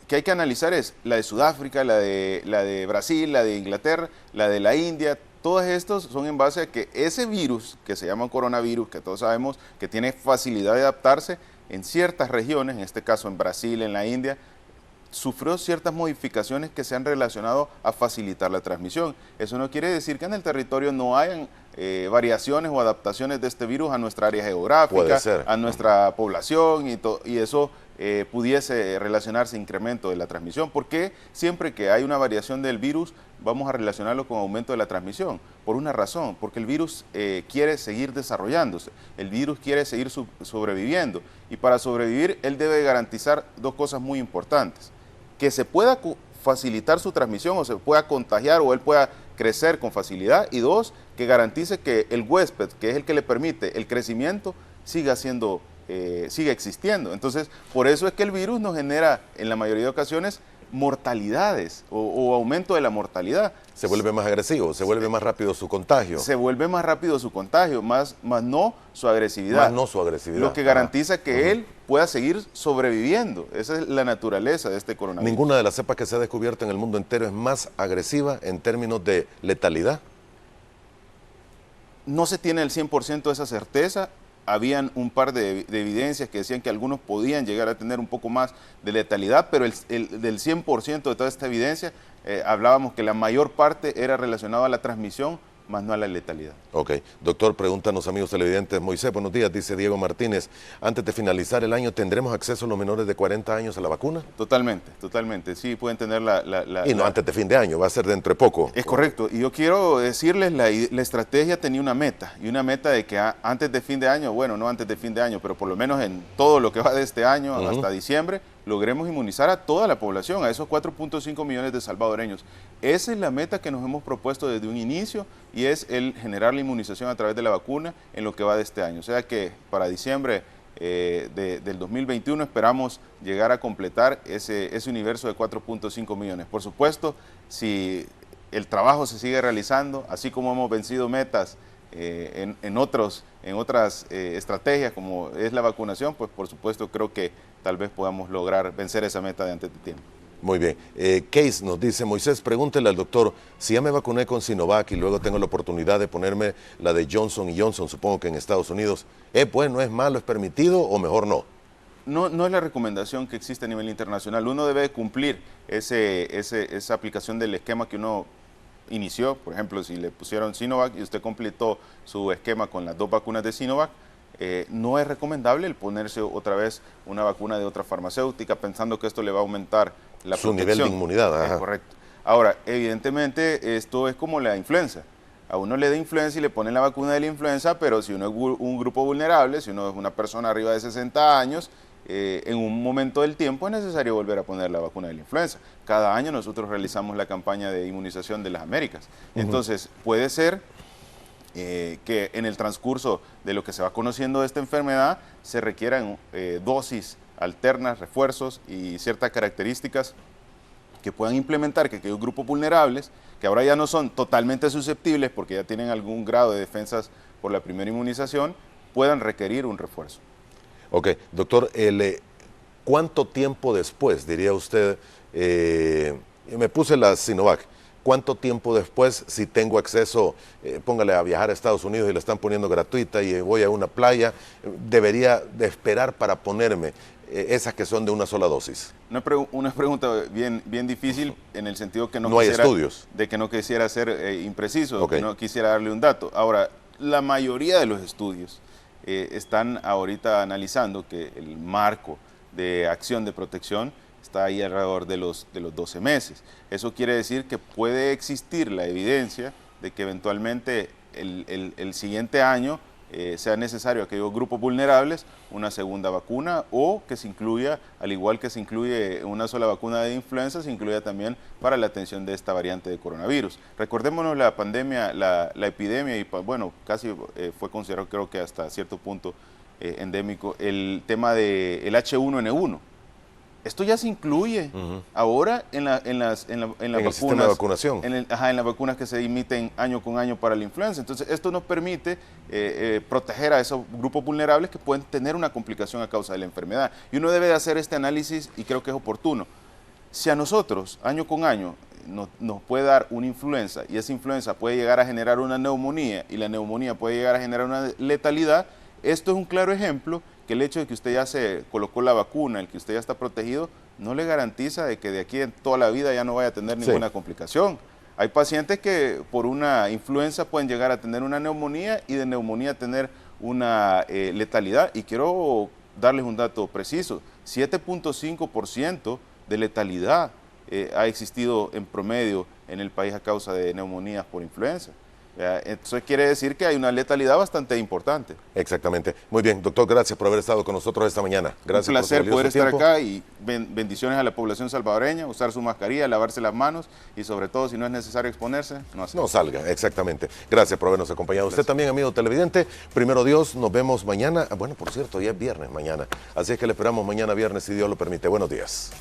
que hay que analizar es la de Sudáfrica, la de Brasil, la de Inglaterra, la de la India. Todos estos son en base a que ese virus, que se llama coronavirus, que todos sabemos que tiene facilidad de adaptarse en ciertas regiones, en este caso en Brasil, en la India, sufrió ciertas modificaciones que se han relacionado a facilitar la transmisión. Eso no quiere decir que en el territorio no hayan variaciones o adaptaciones de este virus a nuestra área geográfica, a nuestra población y eso pudiese relacionarse incremento de la transmisión. ¿Por qué siempre que hay una variación del virus vamos a relacionarlo con aumento de la transmisión? Por una razón, porque el virus quiere seguir desarrollándose, el virus quiere seguir sobreviviendo y para sobrevivir él debe garantizar dos cosas muy importantes: que se pueda facilitar su transmisión o se pueda contagiar o él pueda crecer con facilidad, y dos, que garantice que el huésped, que es el que le permite el crecimiento, siga existiendo. Entonces, por eso es que el virus nos genera, en la mayoría de ocasiones, mortalidades o aumento de la mortalidad. Se vuelve más agresivo, se vuelve más rápido su contagio. Se vuelve más rápido su contagio, más no su agresividad. Más no su agresividad. Lo que garantiza que él pueda seguir sobreviviendo. Esa es la naturaleza de este coronavirus. ¿Ninguna de las cepas que se ha descubierto en el mundo entero es más agresiva en términos de letalidad? No se tiene el 100% esa certeza. Habían un par de evidencias que decían que algunos podían llegar a tener un poco más de letalidad, pero del 100% de toda esta evidencia, hablábamos que la mayor parte era relacionada a la transmisión, más no a la letalidad. Ok. Doctor, preguntan los amigos televidentes. Moisés, buenos días, dice Diego Martínez. Antes de finalizar el año, ¿tendremos acceso a los menores de 40 años a la vacuna? Totalmente, totalmente. Sí, pueden tener antes de fin de año, va a ser dentro de poco. Es correcto. Y yo quiero decirles, la estrategia tenía una meta, y una meta de que antes de fin de año, bueno, no antes de fin de año, pero por lo menos en todo lo que va de este año hasta diciembre, logremos inmunizar a toda la población, a esos 4.5 millones de salvadoreños. Esa es la meta que nos hemos propuesto desde un inicio y es el generar la inmunización a través de la vacuna en lo que va de este año. O sea que para diciembre del 2021 esperamos llegar a completar ese universo de 4.5 millones. Por supuesto, si el trabajo se sigue realizando, así como hemos vencido metas en otras estrategias como es la vacunación, pues por supuesto creo que tal vez podamos lograr vencer esa meta de antes de tiempo. Muy bien. Case nos dice, Moisés, pregúntele al doctor, si ya me vacuné con Sinovac y luego tengo la oportunidad de ponerme la de Johnson & Johnson, supongo que en Estados Unidos, ¿es bueno, es malo, es permitido o mejor no? No es la recomendación que existe a nivel internacional. Uno debe cumplir esa aplicación del esquema que uno inició. Por ejemplo, si le pusieron Sinovac y usted completó su esquema con las 2 vacunas de Sinovac, no es recomendable el ponerse otra vez una vacuna de otra farmacéutica pensando que esto le va a aumentar la protección. Su nivel de inmunidad. Ajá. Correcto. Ahora, evidentemente, esto es como la influenza. A uno le da influenza y le ponen la vacuna de la influenza, pero si uno es un grupo vulnerable, si uno es una persona arriba de 60 años, en un momento del tiempo es necesario volver a poner la vacuna de la influenza. Cada año nosotros realizamos la campaña de inmunización de las Américas. Entonces, puede ser que en el transcurso de lo que se va conociendo de esta enfermedad se requieran dosis alternas, refuerzos y ciertas características que puedan implementar que aquellos grupos vulnerables, que ahora ya no son totalmente susceptibles porque ya tienen algún grado de defensas por la primera inmunización, puedan requerir un refuerzo. Ok, doctor, ¿cuánto tiempo después, diría usted, me puse la Sinovac, cuánto tiempo después, si tengo acceso, póngale a viajar a Estados Unidos y la están poniendo gratuita y voy a una playa, debería de esperar para ponerme esas que son de una sola dosis? Una pregunta bien difícil en el sentido que no hay estudios. De que no quisiera ser impreciso, Okay. que no quisiera darle un dato. Ahora, la mayoría de los estudios están ahorita analizando que el marco de acción de protección está ahí alrededor de los 12 meses. Eso quiere decir que puede existir la evidencia de que eventualmente el siguiente año sea necesario a aquellos grupos vulnerables una segunda vacuna o que se incluya, al igual que se incluye una sola vacuna de influenza, se incluya también para la atención de esta variante de coronavirus. Recordémonos la pandemia, la epidemia, y bueno, casi fue considerado creo que hasta cierto punto endémico, el tema del H1N1. Esto ya se incluye ahora en las vacunas, el sistema de vacunación. En las vacunas que se emiten año con año para la influenza. Entonces, esto nos permite proteger a esos grupos vulnerables que pueden tener una complicación a causa de la enfermedad. Y uno debe de hacer este análisis y creo que es oportuno. Si a nosotros, año con año, nos puede dar una influenza y esa influenza puede llegar a generar una neumonía y la neumonía puede llegar a generar una letalidad, esto es un claro ejemplo que el hecho de que usted ya se colocó la vacuna, el que usted ya está protegido, no le garantiza de que de aquí en toda la vida ya no vaya a tener ninguna complicación. Hay pacientes que por una influenza pueden llegar a tener una neumonía y de neumonía tener una letalidad. Y quiero darles un dato preciso, 7.5% de letalidad ha existido en promedio en el país a causa de neumonías por influenza. Eso quiere decir que hay una letalidad bastante importante. Exactamente. Muy bien, doctor, gracias por haber estado con nosotros esta mañana. Gracias. Un placer poder estar acá y bendiciones a la población salvadoreña, usar su mascarilla, lavarse las manos y sobre todo, si no es necesario exponerse, no salga. Exactamente. Gracias por habernos acompañado. Usted también, amigo televidente, primero Dios, nos vemos mañana. Bueno, por cierto, ya es viernes mañana, así es que le esperamos mañana viernes si Dios lo permite. Buenos días.